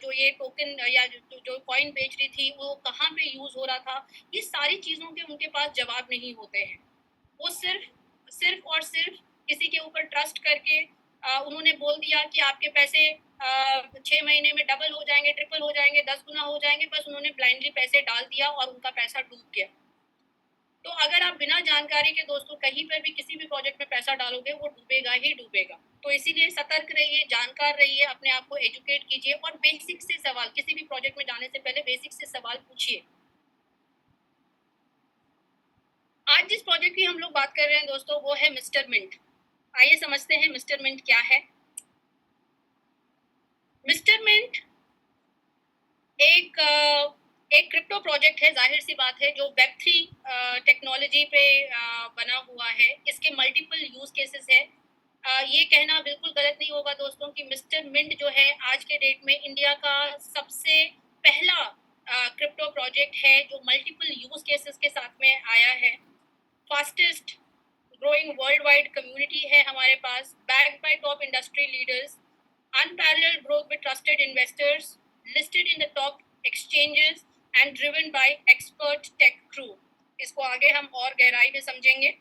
जो ये टोकन या जो कॉइन बेच रही थी वो कहाँ पे यूज हो रहा था, ये सारी चीज़ों के उनके पास जवाब नहीं होते हैं। वो सिर्फ और सिर्फ किसी के ऊपर ट्रस्ट करके उन्होंने बोल दिया कि आपके पैसे 6 महीने में डबल हो जाएंगे, ट्रिपल हो जाएंगे, 10 गुना हो जाएंगे, बस उन्होंने ब्लाइंडली पैसे डाल दिया और उनका पैसा डूब गया। तो अगर आप बिना जानकारी के दोस्तों कहीं पर भी किसी भी प्रोजेक्ट में पैसा डालोगे, वो डूबेगा ही डूबेगा। तो इसीलिए सतर्क रहिए, जानकार रहिए, अपने आप को एजुकेट कीजिए और बेसिक से सवाल, किसी भी प्रोजेक्ट में जाने से पहले बेसिक से सवाल पूछिए। आज जिस प्रोजेक्ट की हम लोग बात कर रहे हैं दोस्तों, वो है मिस्टर मिंट। आइए समझते हैं मिस्टर मिंट क्या है। मिस्टर मिंट एक क्रिप्टो प्रोजेक्ट है, जाहिर सी बात है, जो वेब3 टेक्नोलॉजी पे बना हुआ है। इसके मल्टीपल यूज केसेस है। ये कहना बिल्कुल गलत नहीं होगा दोस्तों कि मिस्टर मिंट जो है आज के डेट में इंडिया का सबसे पहला क्रिप्टो प्रोजेक्ट है जो मल्टीपल यूज केसेस के साथ में आया है। Fastest growing world wide community है हमारे पास, backed by top industry leaders, unparalleled growth with trusted investors, listed in the top exchanges and driven by expert tech crew। इसको आगे हम और गहराई में समझेंगे।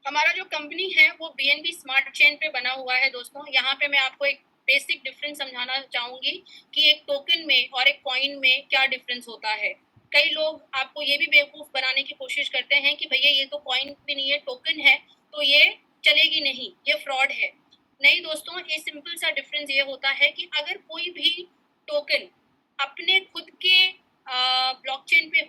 हमारा जो कंपनी है वो BNB स्मार्ट चेन पे बना हुआ है दोस्तों। यहाँ पे मैं आपको एक बेसिक डिफरेंस समझाना चाहूंगी कि एक टोकन में और एक कॉइन में क्या डिफरेंस होता है। कई लोग आपको ये भी बेवकूफ बनाने की कोशिश करते हैं कि भैया ये तो कॉइन भी नहीं है, टोकन है, तो ये चलेगी नहीं, ये फ्रॉड है। नहीं दोस्तों, ये सिंपल सा डिफरेंस ये होता है कि अगर कोई भी टोकन अपने खुद के ब्लॉकचेन पे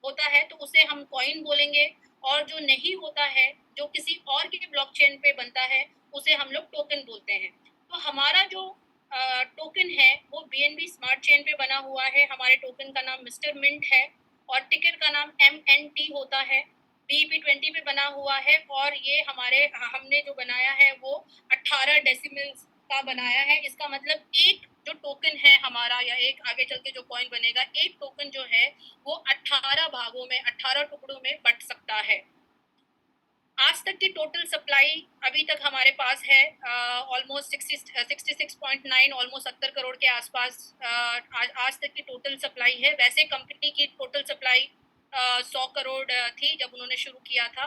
होता है तो उसे हम कॉइन बोलेंगे, और जो नहीं होता है, जो किसी और के ब्लॉकचेन पे बनता है, उसे हम लोग टोकन बोलते हैं। तो हमारा जो टोकन है वो BNB स्मार्ट चेन पे बना हुआ है। हमारे टोकन का नाम मिस्टर मिंट है और टिकर का नाम MNT होता है। BEP20 पे बना हुआ है और ये हमने जो बनाया है वो 18 डेसिमल्स का बनाया है। इसका मतलब एक जो टोकन है हमारा, या एक आगे चल के जो कॉइन बनेगा, एक टोकन जो है वो 18 भागों में, 18 टुकड़ों में बट सकता है। आज तक की टोटल सप्लाई अभी तक हमारे पास है ऑलमोस्ट 66.9, ऑलमोस्ट 70 करोड़ के आसपास आज तक की टोटल सप्लाई है। वैसे कंपनी की टोटल सप्लाई 100 करोड़ थी जब उन्होंने शुरू किया था।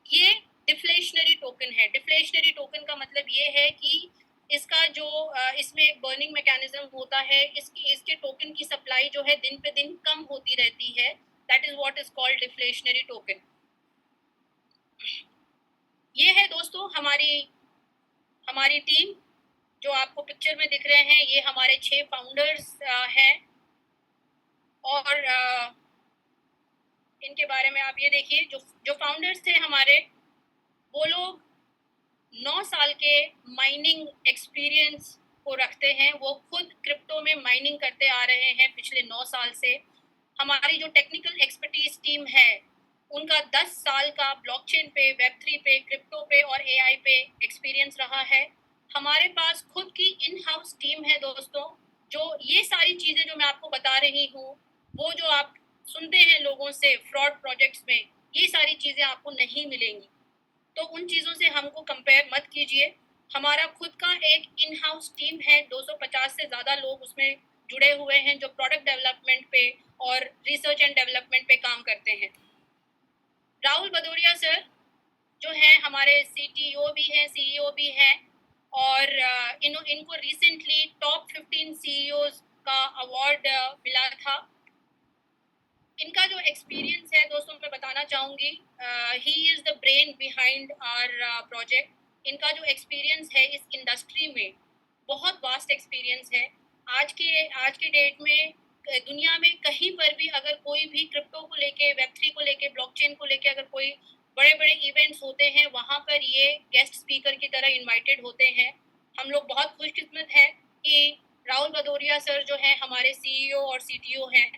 ये डिफ्लेशनरी टोकन है। डिफ्लेशनरी टोकन का मतलब ये है कि इसका जो इसमें एक बर्निंग मैकेनिज्म होता है, इसके टोकन की सप्लाई जो है दिन पे दिन कम होती रहती है। That is what is called deflationary token. ये है दोस्तों हमारी टीम जो आपको पिक्चर में दिख रहे हैं। ये हमारे 6 फाउंडर्स हैं और इनके बारे में आप ये देखिए, जो फाउंडर्स थे हमारे, वो लोग 9 साल के माइनिंग एक्सपीरियंस को रखते हैं। वो खुद क्रिप्टो में माइनिंग करते आ रहे हैं पिछले 9 साल से। हमारी जो टेक्निकल एक्सपर्टीज टीम है उनका 10 साल का ब्लॉकचेन पे, वेब3 पे, क्रिप्टो पे और एआई पे एक्सपीरियंस रहा है। हमारे पास खुद की इन हाउस टीम है दोस्तों, जो ये सारी चीज़ें जो मैं आपको बता रही हूँ, वो जो आप सुनते हैं लोगों से फ्रॉड प्रोजेक्ट्स में, ये सारी चीज़ें आपको नहीं मिलेंगी। तो उन चीज़ों से हमको कंपेयर मत कीजिए। हमारा खुद का एक इन हाउस टीम है, 250 से ज़्यादा लोग उसमें जुड़े हुए हैं जो प्रोडक्ट डेवलपमेंट पे और रिसर्च एंड डेवलपमेंट पे काम करते हैं। राहुल भदौरिया सर जो हैं हमारे सीटीओ भी हैं, सीईओ भी हैं और इनको रिसेंटली टॉप 15 सीईओज का अवार्ड मिला था। इनका जो एक्सपीरियंस है दोस्तों मैं बताना चाहूँगी, he is the brain behind our project. इनका जो एक्सपीरियंस है इस इंडस्ट्री में बहुत वास्ट एक्सपीरियंस है। आज के डेट में दुनिया में कहीं पर भी अगर कोई भी क्रिप्टो को लेके, वेब3 को लेके, ब्लॉकचेन को लेके अगर कोई बड़े-बड़े इवेंट्स होते हैं, वहाँ पर ये गेस्ट स्पीकर की तरह इनवाइटेड होते हैं। हम लोग बहुत खुशकिस्मत हैं कि राहुल भदौरिया सर जो हैं हमारे सीईओ और सीटीओ हैं।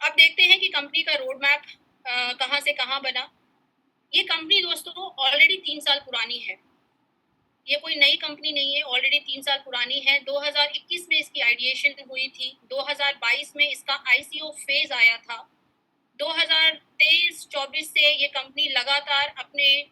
अब देखते हैं कि कंपनी का रोड मैप कहाँ से कहाँ बना। ये कंपनी दोस्तों ऑलरेडी 3 साल पुरानी है। ये कोई नई कंपनी नहीं है, ऑलरेडी 3 साल पुरानी है। 2021 में इसकी आइडिएशन हुई थी, 2022 में इसका आईसीओ फेज़ आया था। 2023-24 से ये कंपनी लगातार अपने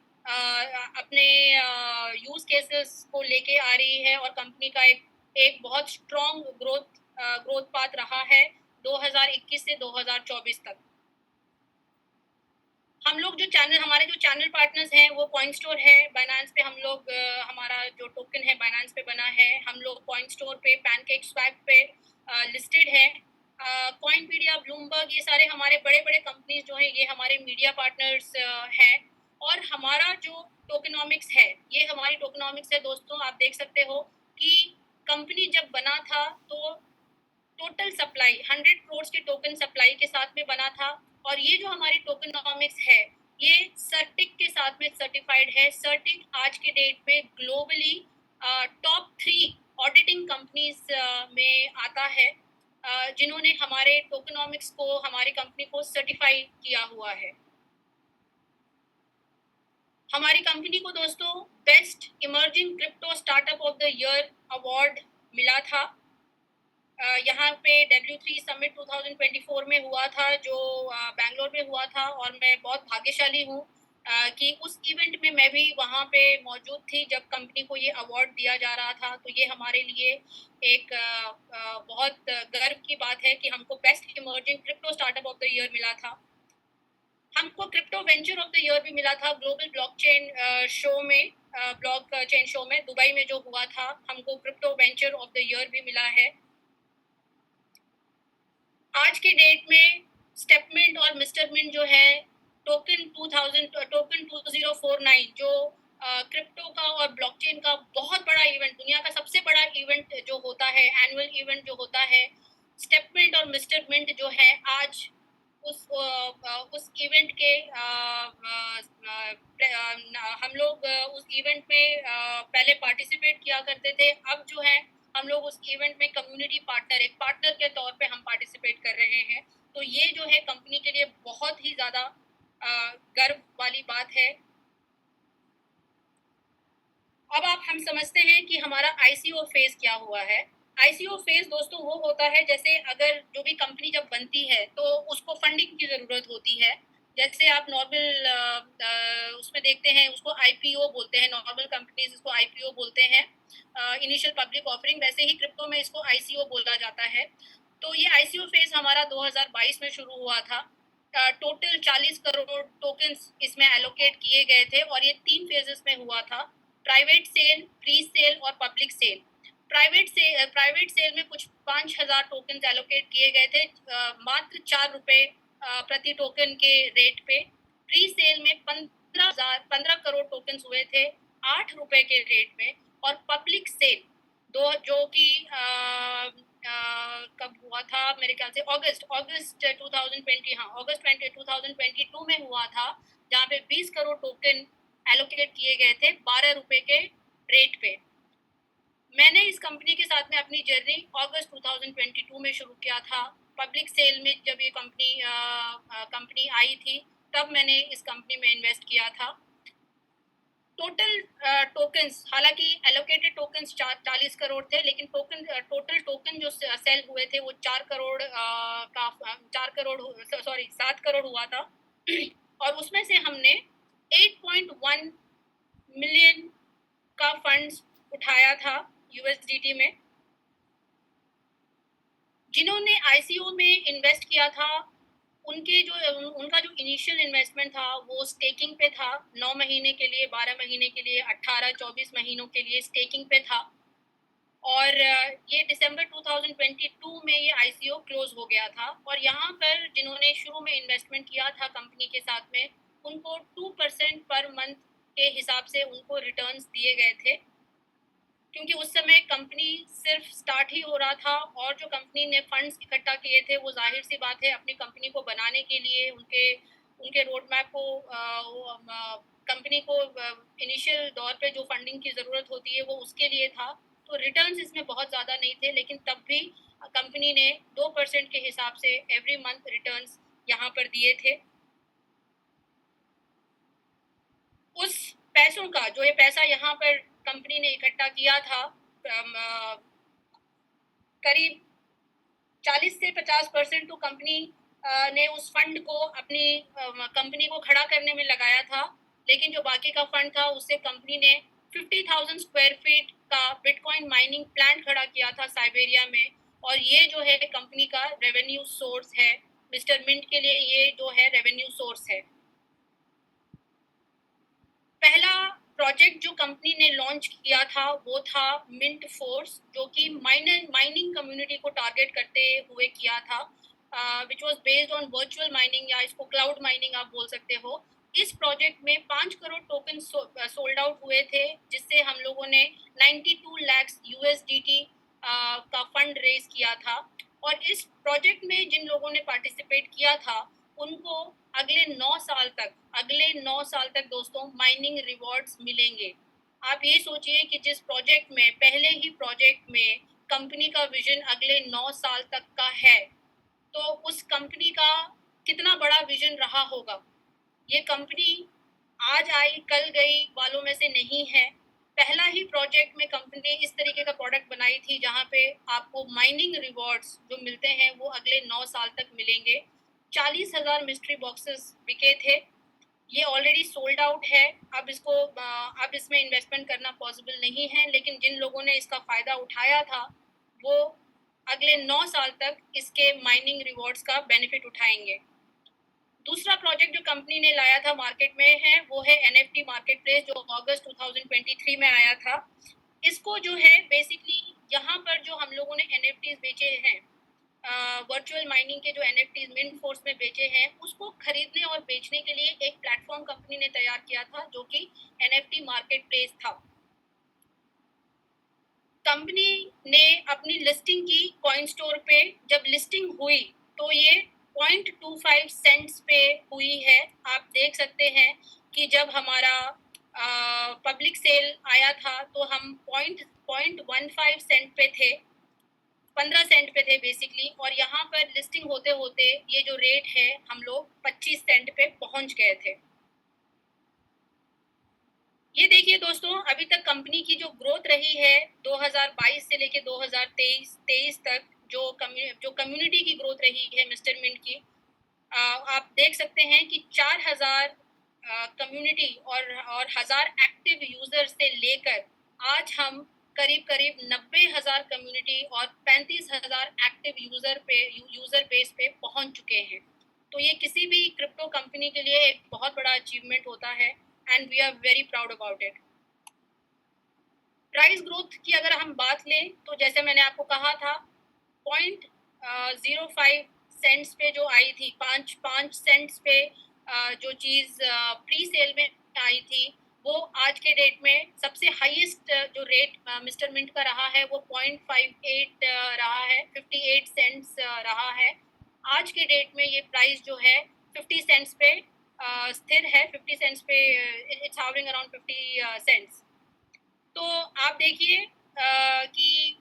यूज़ केसेस को लेके आ रही है और कंपनी का एक बहुत स्ट्रॉन्ग ग्रोथ पाथ रहा है 2021 से 2024 तक। हम लोग हमारे जो चैनल पार्टनर्स हैं वो कॉइन स्टोर है, बाइनेंस पे हम लोग हमारा जो टोकन है बाइनेंस पे बना है। हम लोग कॉइन स्टोर पे, पैनकेक स्वैग पे लिस्टेड है। कॉइनपीडिया, ब्लूमबर्ग, ये सारे हमारे बड़े-बड़े कंपनीज जो हैं ये हमारे मीडिया पार्टनर्स हैं। और हमारा जो टोकेनॉमिक्स है, ये हमारी टोकेनॉमिक्स है दोस्तों। आप देख सकते हो कि कंपनी जब बना था तो टोटल सप्लाई 100 करोड़ के टोकन सप्लाई के साथ में बना था। और ये जो हमारी टोकनॉमिक्स है ये सर्टिक के साथ में सर्टिफाइड है। सर्टिक आज के डेट में ग्लोबली टॉप 3 ऑडिटिंग कंपनीज में आता है, जिन्होंने हमारे टोकनॉमिक्स को, हमारी कंपनी को सर्टिफाई किया हुआ है। हमारी कंपनी को दोस्तों best emerging crypto startup of the year award मिला था। यहाँ पे W3 समिट 2024 में हुआ था, जो बैंगलोर में हुआ था। और मैं बहुत भाग्यशाली हूँ कि उस इवेंट में मैं भी वहाँ पे मौजूद थी जब कंपनी को ये अवार्ड दिया जा रहा था। तो ये हमारे लिए एक बहुत गर्व की बात है कि हमको best emerging crypto startup of the year मिला था। हमको crypto venture of the year भी मिला था ग्लोबल ब्लॉकचेन शो में, ब्लॉकचेन शो में दुबई में जो हुआ था। हमको crypto venture of the year भी मिला है। आज के डेट में स्टेपमिंट और मिस्टर मिंट जो है टोकन 2049 जो क्रिप्टो का और ब्लॉकचेन का बहुत बड़ा इवेंट, दुनिया का सबसे बड़ा इवेंट जो होता है, एनुअल इवेंट जो होता है, स्टेपमिंट और मिस्टर मिंट जो है आज उस इवेंट के हम लोग उस इवेंट में पहले पार्टिसिपेट किया करते थे। अब जो है हम लोग उस इवेंट में कम्युनिटी पार्टनर, एक पार्टनर के तौर पे हम पार्टिसिपेट कर रहे हैं। तो ये जो है कंपनी के लिए बहुत ही ज़्यादा गर्व वाली बात है। अब हम समझते हैं कि हमारा आईसीओ फेज क्या हुआ है। आईसीओ फेज दोस्तों वो होता है जैसे अगर जो भी कंपनी जब बनती है तो उसको फंडिंग की ज़रूरत होती है। जैसे आप नॉर्मल उसमें देखते हैं, उसको आईपीओ बोलते हैं, नॉर्मल कंपनीज इसको आईपीओ बोलते हैं, इनिशियल पब्लिक ऑफरिंग। वैसे ही क्रिप्टो में इसको आईसीओ बोला जाता है। तो ये आईसीओ फेज हमारा 2022 में शुरू हुआ था। टोटल 40 करोड़ टोकन्स इसमें एलोकेट किए गए थे और ये 3 फेजेस में हुआ था, प्राइवेट सेल, प्री सेल और पब्लिक सेल। प्राइवेट सेल में कुछ 5000 टोकन एलोकेट किए गए थे, मात्र 4 रुपए प्रति टोकन के रेट पे। प्री सेल में 15 करोड़ टोकन हुए थे 8 रुपए के रेट में। और पब्लिक सेल जो कि कब हुआ था, मेरे ख्याल से अगस्त 2020, हाँ अगस्त 2022 में हुआ था, जहाँ पे 20 करोड़ टोकन एलोकेट किए गए थे 12 रुपए के रेट पे। मैंने इस कंपनी के साथ में अपनी जर्नी अगस्त 2022 में शुरू किया था। पब्लिक सेल में जब ये कंपनी आई थी तब मैंने इस कंपनी में इन्वेस्ट किया था। टोटल टोकन्स, हालांकि एलोकेटेड टोकन्स 40 करोड़ थे, लेकिन टोटल टोकन जो सेल हुए थे वो 7 करोड़ हुआ था और उसमें से हमने 8.1 मिलियन का फंड्स उठाया था यूएसडीटी में। जिन्होंने आईसीओ में इन्वेस्ट किया था उनका जो इनिशियल इन्वेस्टमेंट था वो स्टेकिंग पे था, 9 महीने के लिए, 12 महीने के लिए, 18-24 महीनों के लिए स्टेकिंग पे था और ये दिसंबर 2022 में ये आईसीओ क्लोज हो गया था। और यहाँ पर जिन्होंने शुरू में इन्वेस्टमेंट किया था कंपनी के साथ में, उनको 2% पर मंथ के हिसाब से उनको रिटर्न्स दिए गए थे, क्योंकि उस समय कंपनी सिर्फ स्टार्ट ही हो रहा था और जो कंपनी ने फंड्स इकट्ठा किए थे वो जाहिर सी बात है अपनी कंपनी को बनाने के लिए, उनके रोड मैप को, कंपनी को इनिशियल दौर पे जो फंडिंग की ज़रूरत होती है वो उसके लिए था। तो रिटर्न्स इसमें बहुत ज़्यादा नहीं थे, लेकिन तब भी कंपनी ने 2% के हिसाब से एवरी मंथ रिटर्न्स यहाँ पर दिए थे। उस पैसों का, जो ये पैसा यहाँ पर कंपनी ने इकट्ठा किया था, करीब 40 से 50% तो कंपनी ने उस फंड को अपनी कंपनी को खड़ा करने में लगाया था, लेकिन जो बाकी का फंड था उससे कंपनी ने 50,000 स्क्वायर फीट का बिटकॉइन माइनिंग प्लांट खड़ा किया था साइबेरिया में। और ये जो है कंपनी का रेवेन्यू सोर्स है, मिस्टर मिंट के लिए ये जो है रेवेन्यू सोर्स है। पहला प्रोजेक्ट जो कंपनी ने लॉन्च किया था वो था मिंट फोर्स, जो कि माइनिंग कम्युनिटी को टारगेट करते हुए किया था, which was based on virtual mining, या इसको क्लाउड माइनिंग आप बोल सकते हो। इस प्रोजेक्ट में 5 करोड़ टोकन सोल्ड आउट हुए थे, जिससे हम लोगों ने 92 लाख यूएसडीटी का फंड रेज किया था। और इस प्रोजेक्ट में जिन लोगों ने पार्टिसिपेट किया था उनको अगले 9 साल तक दोस्तों माइनिंग रिवॉर्ड्स मिलेंगे। आप ये सोचिए कि जिस प्रोजेक्ट में, पहले ही प्रोजेक्ट में कंपनी का विजन अगले 9 साल तक का है, तो उस कंपनी का कितना बड़ा विजन रहा होगा। ये कंपनी आज आई कल गई वालों में से नहीं है। पहला ही प्रोजेक्ट में कंपनी ने इस तरीके का प्रोडक्ट बनाई थी जहाँ पे आपको माइनिंग रिवॉर्ड्स जो मिलते हैं वो अगले 9 साल तक मिलेंगे। 40,000 मिस्ट्री बॉक्सेस बिके थे, ये ऑलरेडी सोल्ड आउट है। अब इसमें इन्वेस्टमेंट करना पॉसिबल नहीं है, लेकिन जिन लोगों ने इसका फ़ायदा उठाया था वो अगले 9 साल तक इसके माइनिंग रिवॉर्ड्स का बेनिफिट उठाएंगे। दूसरा प्रोजेक्ट जो कंपनी ने लाया था मार्केट में है वो है एनएफटी मार्केट प्लेस, जो अगस्त 2023 में आया था। इसको जो है बेसिकली यहाँ पर जो हम लोगों ने एनएफटीज बेचे हैं, वर्चुअल माइनिंग के जो एनएफटीज मिंट फोर्स में बेचे हैं, उसको खरीदने और बेचने के लिए एक प्लेटफॉर्म कंपनी ने तैयार किया था जो कि एनएफटी मार्केट प्लेस था। कंपनी ने अपनी लिस्टिंग की कॉइन स्टोर पे, जब लिस्टिंग हुई तो ये 0.25 सेंट्स पे हुई है। आप देख सकते हैं कि जब हमारा पब्लिक सेल आया था तो हम 0.15 सेंट पे थे, 15 सेंट पे थे बेसिकली, और यहाँ पर लिस्टिंग होते होते ये जो रेट है हम लोग 25 सेंट पे पहुंच गए थे। ये देखिए दोस्तों, अभी तक कंपनी की जो ग्रोथ रही है 2022 से लेके 2023 तक, जो कम्युनिटी की ग्रोथ रही है मिस्टर मिंट की, आप देख सकते हैं कि 4,000 कम्युनिटी और 1,000 एक्टिव यूजर से लेकर आज हम करीब 90,000 कम्युनिटी और 35,000 एक्टिव यूजर बेस पे पहुंच चुके हैं। तो ये किसी भी क्रिप्टो कंपनी के लिए एक बहुत बड़ा अचीवमेंट होता है and we are very proud about it. Price growth की अगर हम बात लें तो जैसे मैंने आपको कहा था 0.05 सेंट्स पे जो आई थी, 5 सेंट्स पे जो चीज़ प्री सेल में आई थी, वो आज के डेट में सबसे हाईएस्ट जो रेट मिस्टर मिंट का रहा है वो 0.58 रहा है, 58 सेंट्स रहा है। आज के डेट में ये प्राइस जो है 50 सेंट्स पे स्थिर है, 50 सेंट्स पे, इट्स हावरिंग अराउंड 50 सेंट्स। तो आप देखिए कि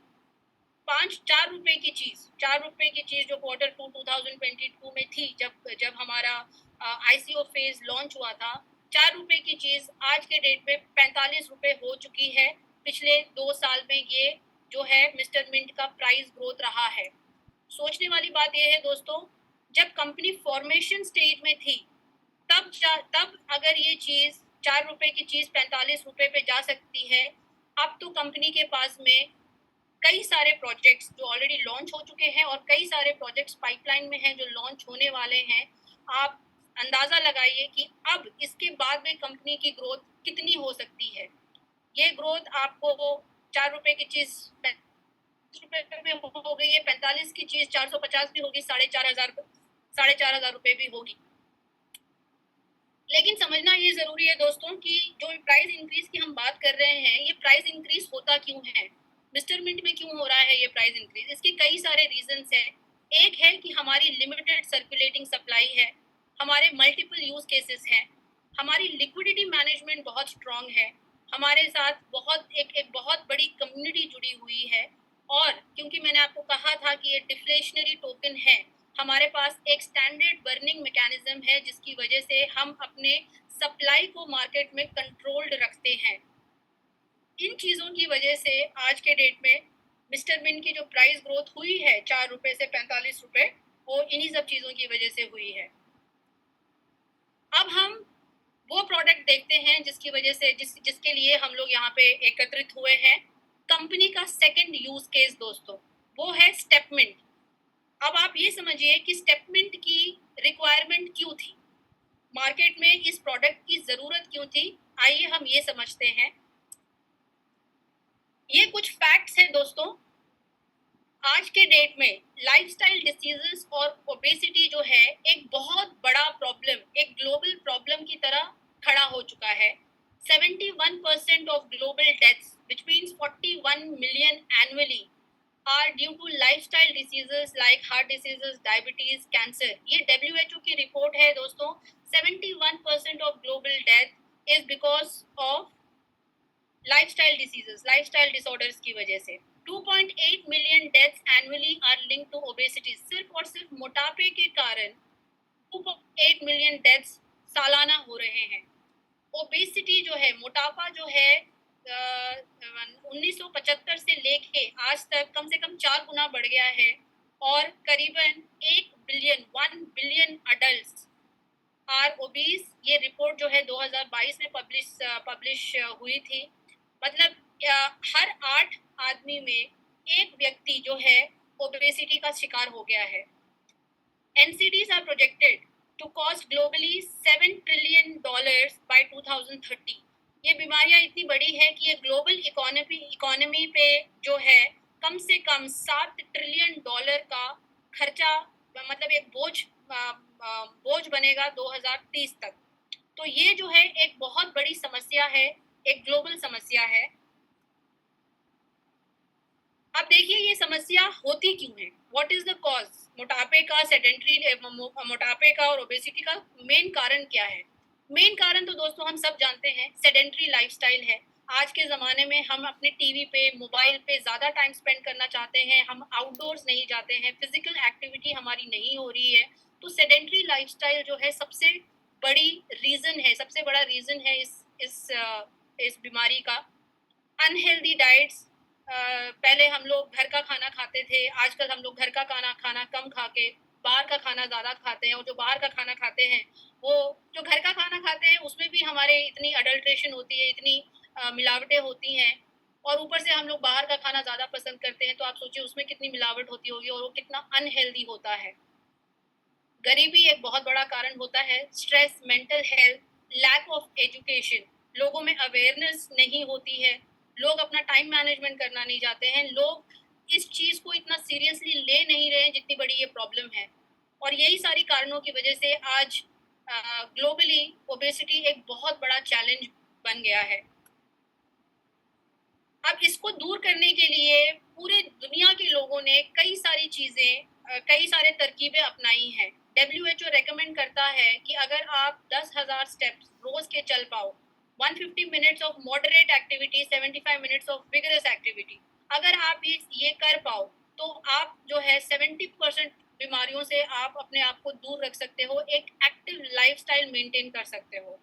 4 रुपए की चीज जो Q2 2022 में थी, जब हमारा ICO फेज लॉन्च हुआ था, 4 रुपए की चीज आज के डेट में 45 रुपए हो चुकी है। पिछले 2 साल में ये जो है मिस्टर मिंट का प्राइस ग्रोथ रहा है। सोचने वाली बात यह है दोस्तों, जब कंपनी फॉर्मेशन स्टेज में थी तब अगर ये चीज 4 रुपए की चीज 45 रुपए पे जा सकती है, अब तो कंपनी के पास में कई सारे प्रोजेक्ट्स जो ऑलरेडी लॉन्च हो चुके हैं और कई सारे प्रोजेक्ट्स पाइपलाइन में हैं जो लॉन्च होने वाले हैं। आप अंदाजा लगाइए कि अब इसके बाद में कंपनी की ग्रोथ कितनी हो सकती है। ये ग्रोथ आपको 4 रुपए की चीज 45 रुपए में हो गई है, 45 की चीज 450 भी होगी, 4,500 रुपए भी होगी। लेकिन समझना ये जरूरी है दोस्तों कि जो प्राइस इंक्रीज की हम बात कर रहे हैं, ये प्राइस इंक्रीज होता क्यों है, मिस्टर मिंट में क्यों हो रहा है ये प्राइस इंक्रीज? इसके कई सारे रीजंस हैं। एक है कि हमारी लिमिटेड सर्कुलेटिंग सप्लाई है, हमारे मल्टीपल यूज केसेस हैं, हमारी लिक्विडिटी मैनेजमेंट बहुत स्ट्रांग है, हमारे साथ एक बहुत बड़ी कम्युनिटी जुड़ी हुई है, और क्योंकि मैंने आपको कहा था कि ये डिफ्लेशनरी टोकन है, हमारे पास एक स्टैंडर्ड बर्निंग मैकेनिज्म है जिसकी वजह से हम अपने सप्लाई को मार्केट में कंट्रोल्ड रखते हैं। इन चीज़ों की वजह से आज के डेट में मिस्टर मिंट की जो प्राइस ग्रोथ हुई है 4 रुपए से 45 रुपए, वो इन्हीं सब चीज़ों की वजह से हुई है। अब हम वो प्रोडक्ट देखते हैं जिसकी वजह से जिसके लिए हम लोग यहाँ पे एकत्रित हुए हैं। कंपनी का सेकंड यूज केस दोस्तों, वो है स्टेपमेंट। अब आप ये समझिए कि स्टेपमेंट की रिक्वायरमेंट क्यों थी, मार्केट में इस प्रोडक्ट की जरूरत क्यों थी, आइए हम ये समझते हैं। ये कुछ फैक्ट्स हैं दोस्तों। आज के डेट में लाइफस्टाइल डिसीजेस और ओबेसिटी जो है एक बहुत बड़ा प्रॉब्लम, एक ग्लोबल प्रॉब्लम की तरह खड़ा हो चुका है। 71% of global deaths which means 41 million annually are due to lifestyle diseases like heart diseases, diabetes, cancer. ये WHO की रिपोर्ट है दोस्तों। 71% of global death is because of lifestyle diseases, lifestyle disorders की वजह से। 2.8 million deaths annually are linked to obesity. सिर्फ और सिर्फ मोटापे के कारण 2.8 million deaths सालाना हो रहे हैं। ओबेसिटी जो है, मोटापा जो है, 1975 से लेके आज तक कम से कम 4 गुना बढ़ गया है, और करीबन 1 बिलियन अडल्ट्स आर ओबीस। ये रिपोर्ट जो है 2022 में पब्लिश हुई थी। मतलब हर 8 आदमी में एक व्यक्ति जो है ओबेसिटी का शिकार हो गया है। NCDs are projected to cost globally $7 trillion by 2030. ये बीमारियां इतनी बड़ी है कि ये ग्लोबल इकोनॉमी पे जो है कम से कम $7 ट्रिलियन का खर्चा, मतलब एक बोझ बनेगा 2030 तक। तो ये जो है एक बहुत बड़ी समस्या है, एक ग्लोबल समस्या है। अब देखिए ये समस्या होती क्यों है, व्हाट इज द कॉज? मोटापे का और ओबेसिटी का मेन कारण क्या है? मेन कारण तो दोस्तों हम सब जानते हैं, सेडेंट्री लाइफस्टाइल है। आज के ज़माने में हम अपने टीवी पे, मोबाइल पे ज़्यादा टाइम स्पेंड करना चाहते हैं, हम आउटडोर्स नहीं जाते हैं, फिजिकल एक्टिविटी हमारी नहीं हो रही है। तो सेडेंट्री लाइफस्टाइल जो है सबसे बड़ा रीज़न है इस बीमारी का। अनहेल्दी डाइट्स, पहले हम लोग घर का खाना खाते थे, आजकल हम लोग घर का खाना कम खा के बाहर का खाना ज़्यादा खाते हैं, और जो बाहर का खाना खाते हैं वो जो घर का खाना खाते हैं उसमें भी हमारे इतनी अडल्ट्रेशन होती है, इतनी मिलावटें होती हैं, और ऊपर से हम लोग बाहर का खाना ज़्यादा पसंद करते हैं। तो आप सोचिए उसमें कितनी मिलावट होती होगी और वो कितना अनहेल्दी होता है। गरीबी एक बहुत बड़ा कारण होता है, stress, mental health, lack of education, लोगों में अवेयरनेस नहीं होती है, लोग अपना टाइम मैनेजमेंट करना नहीं चाहते हैं, लोग इस चीज़ को इतना सीरियसली ले नहीं रहे हैं जितनी बड़ी ये प्रॉब्लम है। और यही सारी कारणों की वजह से आज ग्लोबली ओबेसिटी एक बहुत बड़ा चैलेंज बन गया है। अब इसको दूर करने के लिए पूरे दुनिया के लोगों ने कई सारी चीज़ें, कई सारे तरकीबें अपनाई हैं। WHO रेकमेंड करता है कि अगर आप 10,000 स्टेप्स रोज के चल पाओ, 150 minutes of moderate activity, 75 minutes of vigorous activity, अगर आप ये कर पाओ तो आप जो है 70% बीमारियों से आप अपने आप को दूर रख सकते हो, एक एक्टिव लाइफस्टाइल मेंटेन कर सकते हो।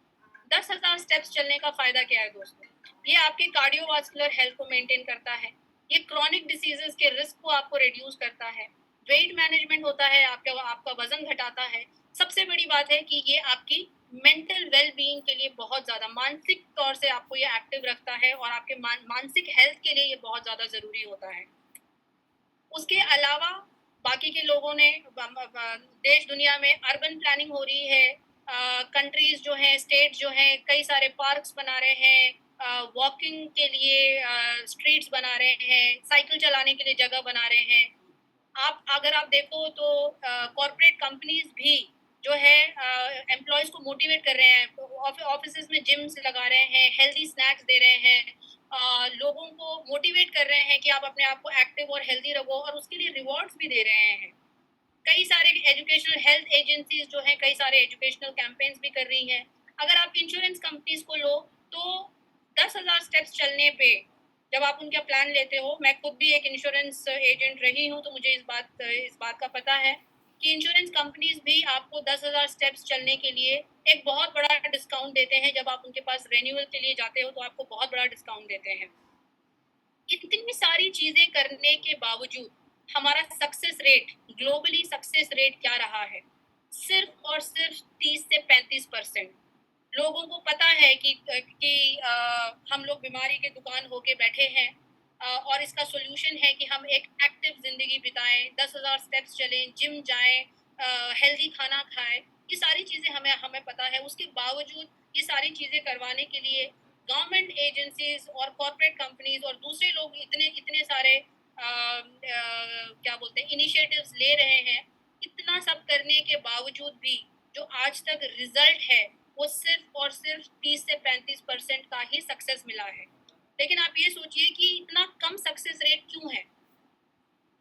10,000 स्टेप्स चलने का फ़ायदा क्या है दोस्तों? ये आपके कार्डियोवास्कुलर हेल्थ को मेंटेन करता है, ये क्रॉनिक डिसीज़ेज़ के रिस्क को आपको रिड्यूस करता है, वेट मैनेजमेंट होता है, आपका वज़न घटाता है। सबसे बड़ी बात है कि ये आपकी मेंटल वेल बीइंग के लिए बहुत ज़्यादा मानसिक तौर से आपको ये एक्टिव रखता है और आपके मानसिक हेल्थ के लिए ये बहुत ज़्यादा ज़रूरी होता है। उसके अलावा बाकी के लोगों ने देश दुनिया में अर्बन प्लानिंग हो रही है, कंट्रीज जो हैं, स्टेट जो हैं, कई सारे पार्क्स बना रहे हैं, वॉकिंग के लिए स्ट्रीट्स बना रहे हैं, साइकिल चलाने के लिए जगह बना रहे हैं। अगर आप देखो तो कॉर्पोरेट कंपनीज भी जो है एम्प्लॉयज़ को मोटिवेट कर रहे हैं, ऑफिसेज में जिम्स लगा रहे हैं, हेल्दी स्नैक्स दे रहे हैं, लोगों को मोटिवेट कर रहे हैं कि आप अपने आप को एक्टिव और हेल्दी रखो और उसके लिए रिवॉर्ड्स भी दे रहे हैं। कई सारे एजुकेशनल हेल्थ एजेंसीज जो हैं कई सारे एजुकेशनल कैंपेन्स भी कर रही हैं। अगर आप इंश्योरेंस कंपनीज को लो तो 10,000 स्टेप्स चलने पे जब आप उनका प्लान लेते हो, मैं खुद भी एक इंश्योरेंस एजेंट रही हूँ तो मुझे इस बात का पता है कि इंश्योरेंस कंपनीज भी आपको 10,000 स्टेप्स चलने के लिए एक बहुत बड़ा डिस्काउंट देते हैं। जब आप उनके पास रेन्यूअल के लिए जाते हो तो आपको बहुत बड़ा डिस्काउंट देते हैं। इतनी सारी चीज़ें करने के बावजूद हमारा success rate, globally success rate क्या रहा है? सिर्फ और सिर्फ 30 से 35%। लोगों को पता है कि हम लोग बीमारी के दुकान होके बैठे हैं, और इसका सॉल्यूशन है कि हम एक एक्टिव ज़िंदगी बिताएं, 10,000 स्टेप्स चलें, जिम जाएं, हेल्दी खाना खाएं। ये सारी चीज़ें हमें हमें पता है। उसके बावजूद ये सारी चीज़ें करवाने के लिए गवर्नमेंट एजेंसीज और कॉर्पोरेट कंपनीज और दूसरे लोग इतने इतने सारे क्या बोलते हैं इनिशिएटिव्स ले रहे हैं। इतना सब करने के बावजूद भी जो आज तक रिजल्ट है वो सिर्फ और सिर्फ 30 से 35% का ही सक्सेस मिला है। लेकिन आप ये सोचिए कि इतना कम सक्सेस रेट क्यों है?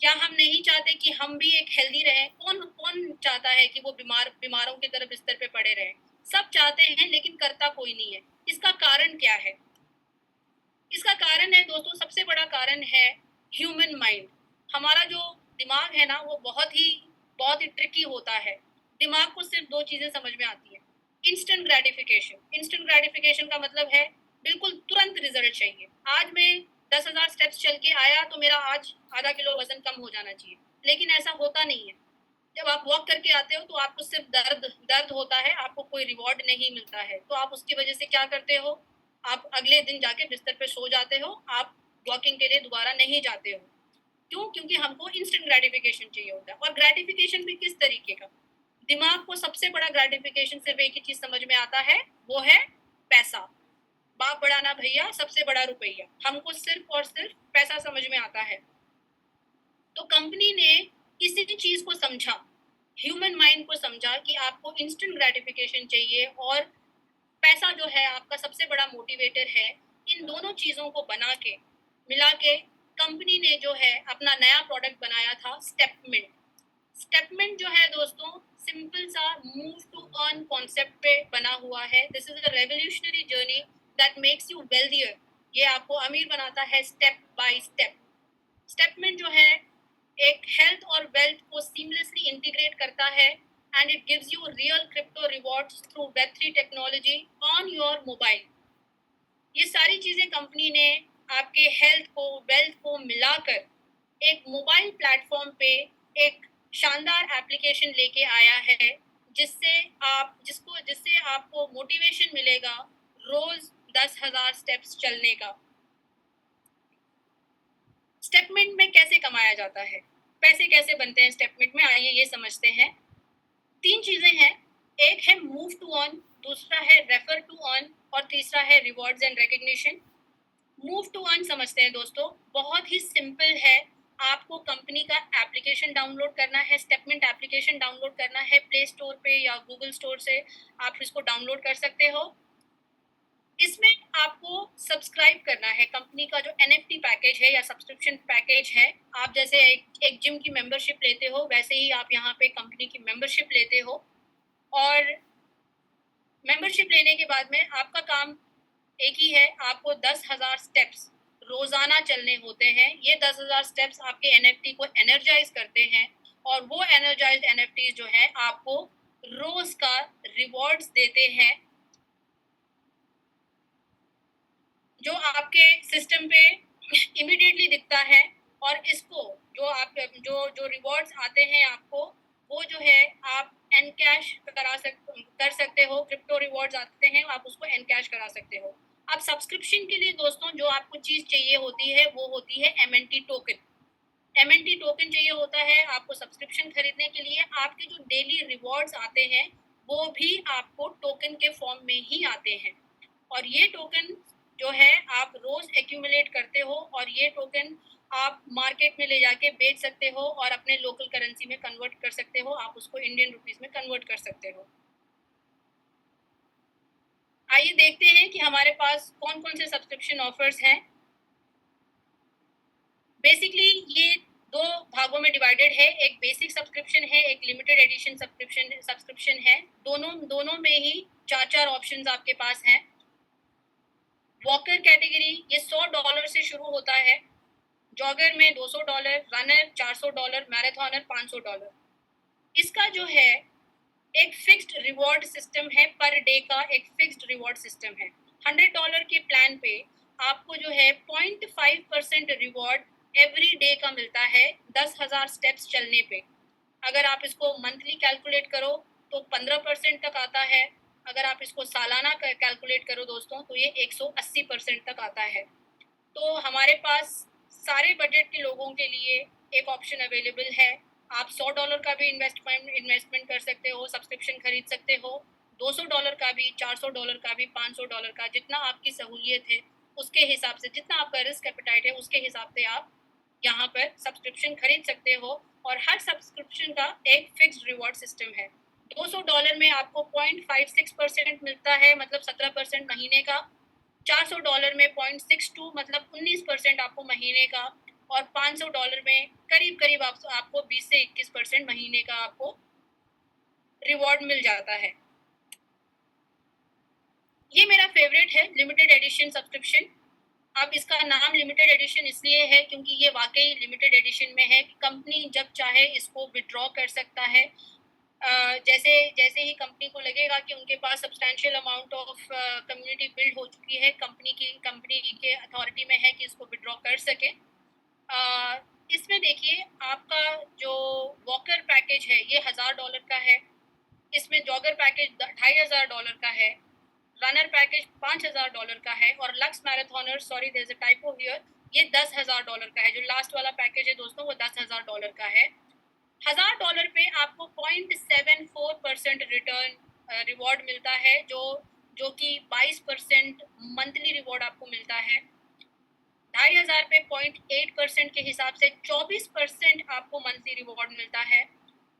क्या हम नहीं चाहते कि हम भी एक हेल्दी रहें? कौन कौन चाहता है कि वो बीमारों की तरफ बिस्तर पे पड़े रहें? सब चाहते हैं लेकिन करता कोई नहीं है। इसका कारण क्या है? इसका कारण है दोस्तों, सबसे बड़ा कारण है ह्यूमन माइंड। हमारा जो दिमाग है ना वो बहुत ही ट्रिकी होता है। दिमाग को सिर्फ 2 चीज़ें समझ में आती हैं। Instant gratification. इंस्टेंट ग्रेटिफिकेशन का मतलब है बिल्कुल तुरंत रिजल्ट चाहिए। आज मैं 10,000 स्टेप्स चल के आया तो मेरा आज आधा किलो वजन कम हो जाना चाहिए, लेकिन ऐसा होता नहीं है। जब आप वॉक करके आते हो तो आपको सिर्फ दर्द होता है, आपको कोई रिवॉर्ड नहीं मिलता है। तो आप उसकी वजह से क्या करते हो? आप अगले दिन जाके बिस्तर पे सो जाते हो, आप वॉकिंग के लिए दोबारा नहीं जाते हो। क्यों? क्योंकि हमको इंस्टेंट ग्रेटिफिकेशन चाहिए होता है। और ग्रेटिफिकेशन भी किस तरीके का? दिमाग को सबसे बड़ा ग्रेटिफिकेशन सिर्फ एक ही चीज़ समझ में आता है, वो है पैसा। बाप बड़ा ना भैया, सबसे बड़ा रुपया। हमको सिर्फ और सिर्फ पैसा समझ में आता है। तो कंपनी ने इसी चीज़ को समझा, ह्यूमन माइंड को समझा कि आपको इंस्टेंट ग्रेटिफिकेशन चाहिए और पैसा जो है आपका सबसे बड़ा मोटिवेटर है। इन दोनों चीज़ों को बना के मिला के कंपनी ने जो है अपना नया प्रोडक्ट बनाया था स्टेपमिंट। स्टेपमिंट जो है दोस्तों सिंपल सा मूव टू अर्न कॉन्सेप्ट पे बना हुआ है। This is a revolutionary journey that makes you wealthier. ये आपको अमीर बनाता है स्टेप बाय स्टेप। स्टेपमिंट जो है एक हेल्थ और वेल्थ को सीमलेसली इंटीग्रेट करता है and it gives you real crypto rewards through Web3 technology on your mobile. ये सारी चीज़ें कंपनी ने आपके हेल्थ को वेल्थ को मिलाकर एक मोबाइल प्लेटफॉर्म पे एक शानदार एप्लीकेशन लेके आया है, जिससे आपको मोटिवेशन मिलेगा रोज 10,000 स्टेप्स चलने का। स्टेपमिंट में कैसे कमाया जाता है, पैसे कैसे बनते हैं स्टेपमिंट में, आइए ये समझते हैं। 3 चीजें हैं, एक है मूव टू अर्न, दूसरा है रेफर टू अर्न और तीसरा है rewards and recognition. Move to earn समझते हैं दोस्तों, बहुत ही सिंपल है। आपको कंपनी का एप्लीकेशन डाउनलोड करना है, स्टेपमिंट एप्लीकेशन डाउनलोड करना है प्ले स्टोर पे या गूगल स्टोर से आप इसको डाउनलोड कर सकते हो। इसमें आपको सब्सक्राइब करना है कंपनी का जो NFT पैकेज है या सब्सक्रिप्शन पैकेज है। आप जैसे एक जिम की मेंबरशिप लेते हो वैसे ही आप यहाँ पे कंपनी की मेंबरशिप लेते हो और मेंबरशिप लेने के बाद में आपका काम एक ही है, आपको 10,000 स्टेप्स रोजाना चलने होते हैं। ये 10,000 स्टेप्स आपके एनएफटी को एनर्जाइज करते हैं और वो एनर्जाइज्ड एनएफटी जो है आपको रोज का रिवॉर्ड्स देते हैं, जो आपके सिस्टम पे इमीडिएटली दिखता है। और इसको जो रिवॉर्ड्स आते हैं आपको, वो जो है आप एनकैश कर सकते हो। क्रिप्टो रिवॉर्ड्स आते हैं, आप उसको एनकैश करा सकते हो। अब सब्सक्रिप्शन के लिए दोस्तों जो आपको चीज चाहिए होती है वो होती है एमएनटी टोकन। एमएनटी टोकन चाहिए होता है आपको सब्सक्रिप्शन खरीदने के लिए। आपके जो डेली रिवॉर्ड्स आते हैं वो भी आपको टोकन के फॉर्म में ही आते हैं, और ये टोकन जो है आप रोज एक्यूमुलेट करते हो और ये टोकन आप मार्केट में ले जाके बेच सकते हो और अपने लोकल करेंसी में कन्वर्ट कर सकते हो। आप उसको इंडियन रुपीस में कन्वर्ट कर सकते हो। आइए देखते हैं कि हमारे पास कौन कौन से सब्सक्रिप्शन ऑफर्स हैं। बेसिकली ये दो भागों में डिवाइडेड है, एक बेसिक सब्सक्रिप्शन है, एक लिमिटेड एडिशन सब्सक्रिप्शन है। दोनों में ही 4 ऑप्शंस आपके पास हैं। वॉकर कैटेगरी ये $100 से शुरू होता है, जॉगर में $200, रनर $400, मैराथनर $500। इसका जो है एक फिक्स्ड रिवॉर्ड सिस्टम है, पर डे का एक फिक्स्ड रिवॉर्ड सिस्टम है। $100 के प्लान पे आपको जो है 0.5% रिवॉर्ड एवरी डे का मिलता है 10,000 स्टेप्स चलने पे। अगर आप इसको मंथली कैलकुलेट करो तो 15% तक आता है। अगर आप इसको सालाना कैलकुलेट करो दोस्तों तो ये 180% तक आता है। तो हमारे पास सारे बजट के लोगों के लिए एक ऑप्शन अवेलेबल है। आप $100 का भी इन्वेस्टमेंट कर सकते हो, सब्सक्रिप्शन खरीद सकते हो। $200 का भी, $400 का भी, $500 का, जितना आपकी सहूलियत है उसके हिसाब से, जितना आपका रिस्क एपेटाइट है उसके हिसाब से आप यहाँ पर सब्सक्रिप्शन खरीद सकते हो। और हर सब्सक्रिप्शन का एक फिक्स्ड रिवॉर्ड सिस्टम है। $200 में आपको 0.56% मिलता है, मतलब 17% महीने का। $400 में 0.62 मतलब 19% आपको महीने का। और $500 में करीब करीब आपको 20 से 21% महीने का आपको रिवॉर्ड मिल जाता है। ये मेरा फेवरेट है लिमिटेड एडिशन सब्सक्रिप्शन। अब इसका नाम लिमिटेड एडिशन इसलिए है क्योंकि ये वाकई लिमिटेड एडिशन में है। कंपनी जब चाहे इसको विड्रॉ कर सकता है। जैसे जैसे ही कंपनी को लगेगा कि उनके पास substantial amount of community build हो चुकी है, कंपनी के अथॉरिटी में है कि इसको विड्रॉ कर सके। इसमें देखिए आपका जो वॉकर पैकेज है ये $1,000 का है। इसमें जॉगर पैकेज $2,500 का है, रनर पैकेज $5,000 का है, और lux marathoner, sorry there is a typo here, ये $10,000 का है। जो लास्ट वाला पैकेज है दोस्तों वो $10,000 का है। $1,000 पे आपको 0.74% रिटर्न रिवॉर्ड मिलता है, जो कि 22% मंथली रिवॉर्ड आपको मिलता है। 2,500 पे 0.8% के हिसाब से 24% आपको मंथली रिवॉर्ड मिलता है।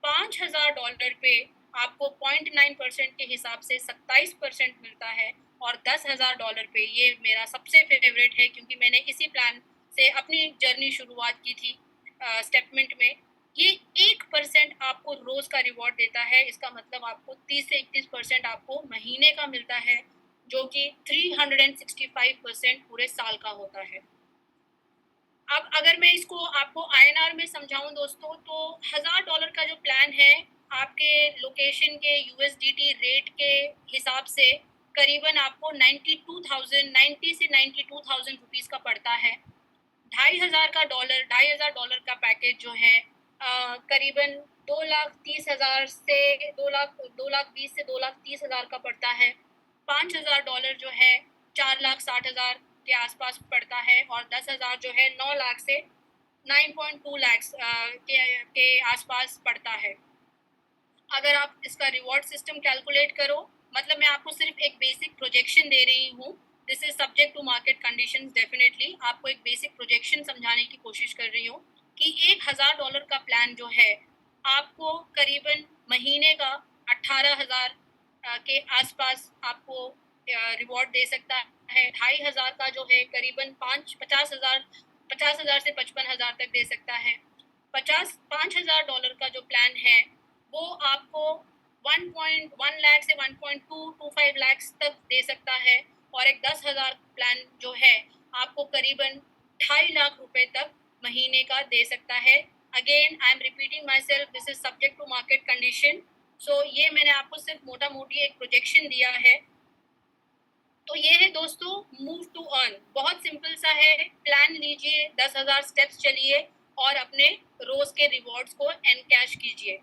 $5,000 पे आपको 0.9% के हिसाब से 27% मिलता है। और $10,000 पे, ये मेरा सबसे फेवरेट है क्योंकि मैंने इसी प्लान से अपनी जर्नी शुरुआत की थी स्टेपमेंट में। ये 1% आपको रोज का रिवॉर्ड देता है। इसका मतलब आपको 30 से 31% आपको महीने का मिलता है, जो कि 365% पूरे साल का होता है। अब अगर मैं इसको आपको INR में समझाऊं दोस्तों, तो $1,000 का जो प्लान है आपके लोकेशन के USDT रेट के हिसाब से करीबन आपको 90 से 92,000 रुपीस का पड़ता है। $2,500 का पैकेज जो है करीबन 2,30,000 से 2,20,000 से 2,30,000 का पड़ता है। $5,000 जो है 4,60,000 के आसपास पड़ता है। और 10,000 जो है 9 लाख से 9.2 लाख के आसपास पड़ता है। अगर आप इसका रिवॉर्ड सिस्टम कैलकुलेट करो, मतलब मैं आपको सिर्फ एक बेसिक प्रोजेक्शन दे रही हूँ, this is subject to market conditions. Definitely आपको एक बेसिक प्रोजेक्शन समझाने की कोशिश कर रही हूँ कि $1,000 का प्लान जो है आपको करीबन महीने का 18,000 के आसपास आपको रिवॉर्ड दे सकता है। 2,500 का जो है करीबन 50,000 से 55,000 तक दे सकता है। $5,000 का जो प्लान है वो आपको 1.1 लाख से 1.225 लाख तक दे सकता है। और एक 10,000 प्लान जो है आपको करीबन 2.5 लाख रुपए तक महीने का दे सकता है। Again I am repeating myself, this is subject to market condition. So ये मैंने आपको सिर्फ मोटा मोटी एक प्रोजेक्शन दिया है। तो ये है दोस्तों मूव टू अर्न, बहुत सिंपल सा है। प्लान लीजिए, 10,000 स्टेप्स चलिए और अपने रोज के रिवॉर्ड्स को एनकैश कीजिए।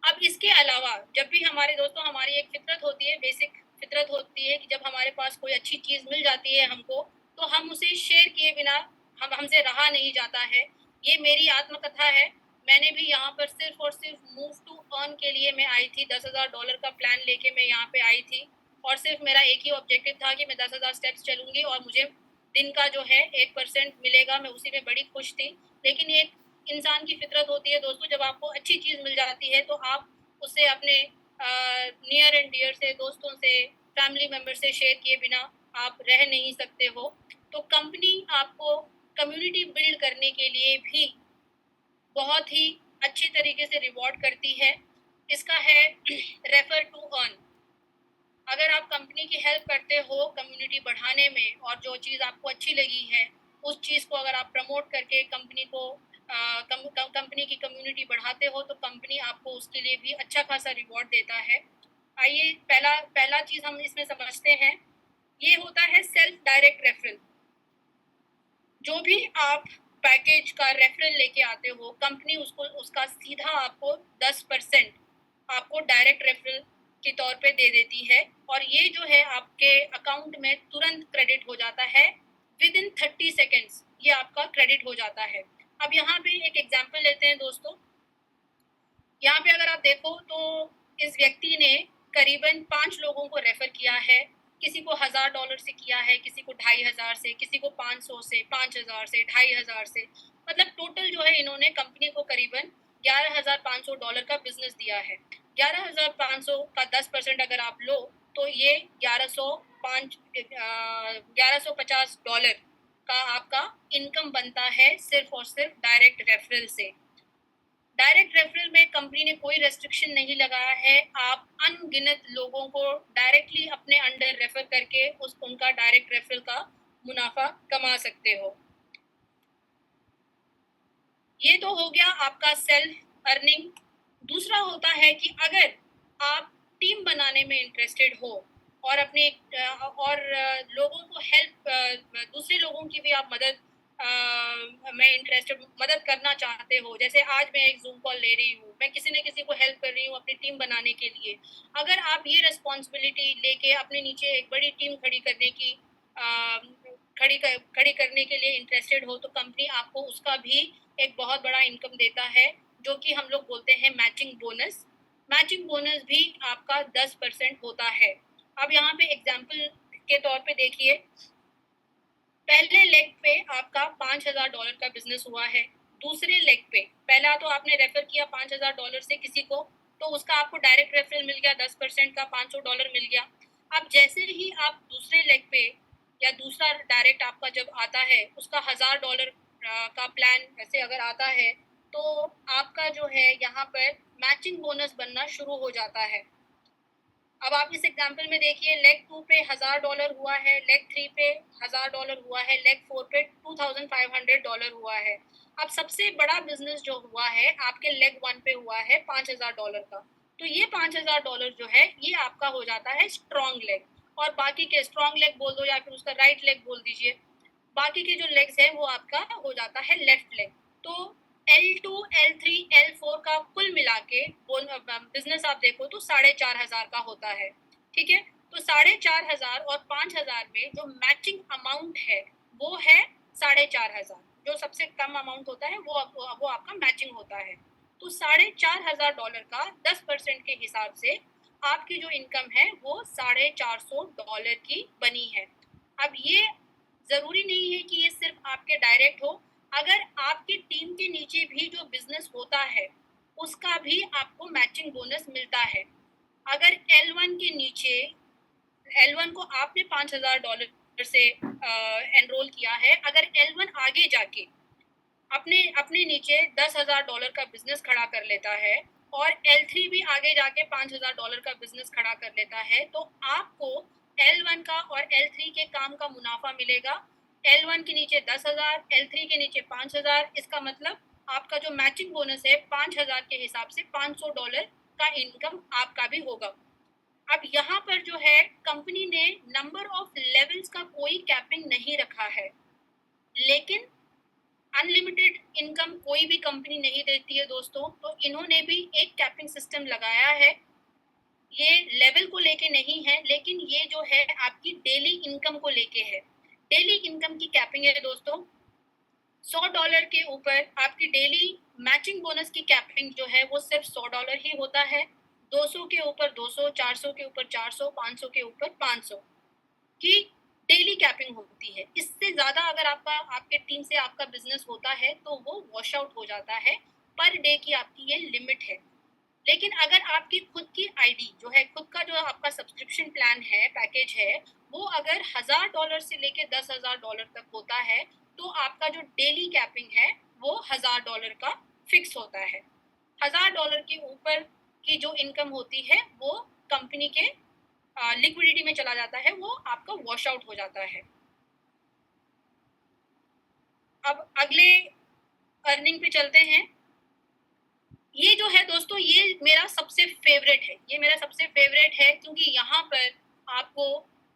अब इसके अलावा जब भी हमारे दोस्तों, हमारी एक फितरत होती है, बेसिक फितरत होती है कि जब हमारे पास कोई अच्छी चीज़ मिल जाती है हमको, तो हम उसे शेयर किए बिना हमसे रहा नहीं जाता है। ये मेरी आत्मकथा है। मैंने भी यहाँ पर सिर्फ और सिर्फ मूव टू अर्न के लिए मैं आई थी। $10,000 का प्लान लेके मैं यहाँ पे आई थी और सिर्फ मेरा एक ही ऑब्जेक्टिव था कि मैं 10,000 स्टेप्स चलूँगी और मुझे दिन का जो है 1% मिलेगा, मैं उसी में बड़ी खुश थी। लेकिन एक इंसान की फितरत होती है दोस्तों, जब आपको अच्छी चीज़ मिल जाती है तो आप उसे अपने नियर एंड डियर से, दोस्तों से, फैमिली मेम्बर से शेयर किए बिना आप रह नहीं सकते हो। तो कंपनी आपको कम्युनिटी बिल्ड करने के लिए भी बहुत ही अच्छी तरीके से रिवॉर्ड करती है। इसका है रेफर टू अर्न। अगर आप कंपनी की हेल्प करते हो कम्युनिटी बढ़ाने में और जो चीज़ आपको अच्छी लगी है उस चीज़ को अगर आप प्रमोट करके कंपनी को कंपनी की कम्युनिटी बढ़ाते हो तो कंपनी आपको उसके लिए भी अच्छा खासा रिवॉर्ड देता है। आइए पहला चीज़ हम इसमें समझते हैं। ये होता है सेल्फ डायरेक्ट रेफरल। जो भी आप पैकेज का रेफरल लेके आते हो, कंपनी उसका सीधा आपको 10% आपको डायरेक्ट रेफरल के तौर पे दे देती है और ये जो है आपके अकाउंट में तुरंत क्रेडिट हो जाता है। विद इन 30 सेकेंड्स ये आपका क्रेडिट हो जाता है। अब यहाँ पे एक एग्जाम्पल लेते हैं दोस्तों। यहाँ पे अगर आप देखो तो इस व्यक्ति ने करीबन 5 लोगों को रेफर किया है। किसी को $1,000 से किया है, किसी को 2,500 से, किसी को 500 से, 5,000 से, 2,500 से। मतलब टोटल जो है इन्होंने कंपनी को करीबन $11,500 का बिजनेस दिया है। 11,500 का 10% अगर आप लो तो ये $1,150 का आपका इनकम बनता है सिर्फ और सिर्फ डायरेक्ट रेफरल से। डायरेक्ट रेफरल में कंपनी ने कोई रेस्ट्रिक्शन नहीं लगाया है। आप अनगिनत लोगों को डायरेक्टली अपने अंडर रेफर करके उनका डायरेक्ट रेफरल का मुनाफा कमा सकते हो। ये तो हो गया आपका सेल्फ अर्निंग। दूसरा होता है कि अगर आप टीम बनाने में इंटरेस्टेड हो और अपने लोगों को हेल्प, दूसरे लोगों की भी आप मदद में इंटरेस्टेड, मदद करना चाहते हो। जैसे आज मैं एक जूम कॉल ले रही हूँ, मैं किसी न किसी को हेल्प कर रही हूँ अपनी टीम बनाने के लिए। अगर आप ये रिस्पॉन्सिबिलिटी लेके अपने नीचे एक बड़ी टीम खड़ी करने के लिए इंटरेस्टेड हो तो कंपनी आपको उसका भी एक बहुत बड़ा इनकम देता है, जो कि हम लोग बोलते हैं मैचिंग बोनस। मैचिंग बोनस भी आपका 10% होता है। अब यहाँ पे एग्जाम्पल के तौर पे देखिए, पहले लेग पे आपका $5,000 का बिजनेस हुआ है। दूसरे लेग पे पहला तो आपने रेफर किया $5,000 से किसी को, तो उसका आपको डायरेक्ट रेफरल मिल गया, 10% का $500 मिल गया। अब जैसे ही आप दूसरे लेग पे या दूसरा डायरेक्ट आपका जब आता है, उसका $1,000 का प्लान ऐसे अगर आता है तो आपका जो है यहाँ पर मैचिंग बोनस बनना शुरू हो जाता है। अब आप इस एग्जाम्पल में देखिए, लेग 2 पे $1,000 हुआ है, लेग 3 पे $1,000 हुआ है, लेग 4 पे $2,500 हुआ है। अब सबसे बड़ा बिजनेस जो हुआ है आपके लेग 1 पे हुआ है $5,000 का। तो ये $5,000 जो है ये आपका हो जाता है स्ट्रॉन्ग लेग, और बाकी के स्ट्रॉन्ग लेग बोल दो या फिर उसका राइट लेग बोल दीजिए। बाकी के जो लेग्स है वो आपका हो जाता है लेफ्ट लेग। तो L2, L3, L4 का कुल मिला के बिजनेस आप देखो तो 4,500 का होता है। ठीक है, तो 4,500 और 5,000 में जो मैचिंग अमाउंट है वो है 4,500। जो सबसे कम अमाउंट होता है वो आपका मैचिंग होता है। तो $4,500 का 10% के हिसाब से आपकी जो इनकम है वो $450 की बनी है। अब ये जरूरी नहीं है कि ये सिर्फ आपके डायरेक्ट हो। अगर आपकी टीम के नीचे भी जो बिजनेस होता है उसका भी आपको मैचिंग बोनस मिलता है। अगर L1 के नीचे, L1 को आपने $5,000 से एनरोल किया है, अगर L1 आगे जाके अपने नीचे $10,000 का बिजनेस खड़ा कर लेता है और L3 भी आगे जाके $5,000 का बिजनेस खड़ा कर लेता है, तो आपको L1 का और L3 के काम का मुनाफा मिलेगा L1 के नीचे 10,000, L3 के नीचे 5,000। इसका मतलब आपका जो मैचिंग बोनस है 5,000 के हिसाब से $500 का इनकम आपका भी होगा। अब यहाँ पर जो है कंपनी ने नंबर ऑफ लेवल्स का कोई कैपिंग नहीं रखा है, लेकिन अनलिमिटेड इनकम कोई भी कंपनी नहीं देती है दोस्तों, तो इन्होंने भी एक कैपिंग सिस्टम लगाया है। ये लेवल को लेके नहीं है, लेकिन ये जो है आपकी डेली इनकम को लेके है। डेली इनकम की कैपिंग है दोस्तों। $100 के ऊपर आपकी डेली मैचिंग बोनस की कैपिंग जो है वो सिर्फ $100 ही होता है। 200 के ऊपर 200, 400 के ऊपर 400, 500 के ऊपर 500 की डेली कैपिंग होती है। इससे ज़्यादा अगर आपके टीम से आपका बिजनेस होता है तो वो वॉश आउट हो जाता है। पर डे की आपकी ये लिमिट है। लेकिन अगर आपकी खुद की आईडी जो है, खुद का जो आपका सब्सक्रिप्शन प्लान है, पैकेज है, वो अगर $1,000 से लेके $10,000 तक होता है, तो आपका जो डेली कैपिंग है वो $1,000 का फिक्स होता है। $1,000 के ऊपर की जो इनकम होती है वो कंपनी के लिक्विडिटी में चला जाता है, वो आपका वॉश आउट हो जाता है। अब अगले अर्निंग पे चलते हैं। ये जो है दोस्तों, ये मेरा सबसे फेवरेट है। ये मेरा सबसे फेवरेट है क्योंकि यहाँ पर आपको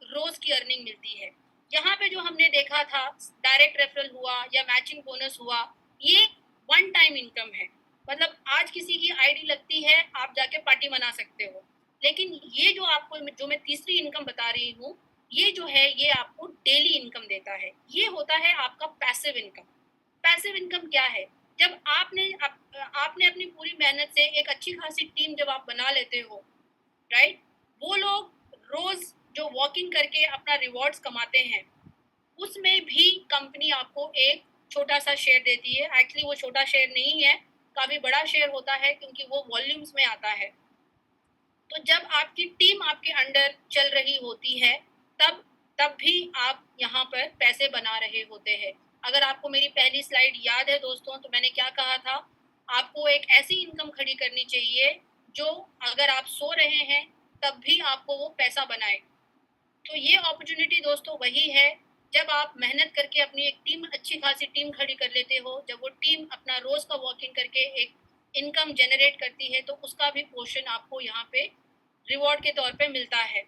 रोज की अर्निंग मिलती है। यहाँ पे जो हमने देखा था डायरेक्ट रेफरल हुआ या मैचिंग बोनस हुआ, ये वन टाइम इनकम है। मतलब आज किसी की आईडी लगती है, आप जाके पार्टी मना सकते हो। लेकिन ये जो आपको जो मैं तीसरी इनकम बता रही हूँ, ये जो है ये आपको डेली इनकम देता है। ये होता है आपका पैसिव इनकम। पैसिव इनकम क्या है? जब आपने अपनी पूरी मेहनत से एक अच्छी खासी टीम जब आप बना लेते हो, राइट, वो लोग रोज जो वॉकिंग करके अपना रिवॉर्ड्स कमाते हैं, उसमें भी कंपनी आपको एक छोटा सा शेयर देती है। एक्चुअली वो छोटा शेयर नहीं है, काफी बड़ा शेयर होता है क्योंकि वो वॉल्यूम्स में आता है। तो जब आपकी टीम आपके अंडर चल रही होती है, तब भी आप यहाँ पर पैसे बना रहे होते हैं। अगर आपको मेरी पहली स्लाइड याद है दोस्तों, तो मैंने क्या कहा था? आपको एक ऐसी इनकम खड़ी करनी चाहिए जो अगर आप सो रहे हैं तब भी आपको वो पैसा बनाए। तो ये अपॉर्चुनिटी दोस्तों वही है, जब आप मेहनत करके अपनी एक टीम, अच्छी खासी टीम खड़ी कर लेते हो, जब वो टीम अपना रोज का वॉकिंग करके एक इनकम जनरेट करती है, तो उसका भी पोर्शन आपको यहाँ पे रिवॉर्ड के तौर पे मिलता है।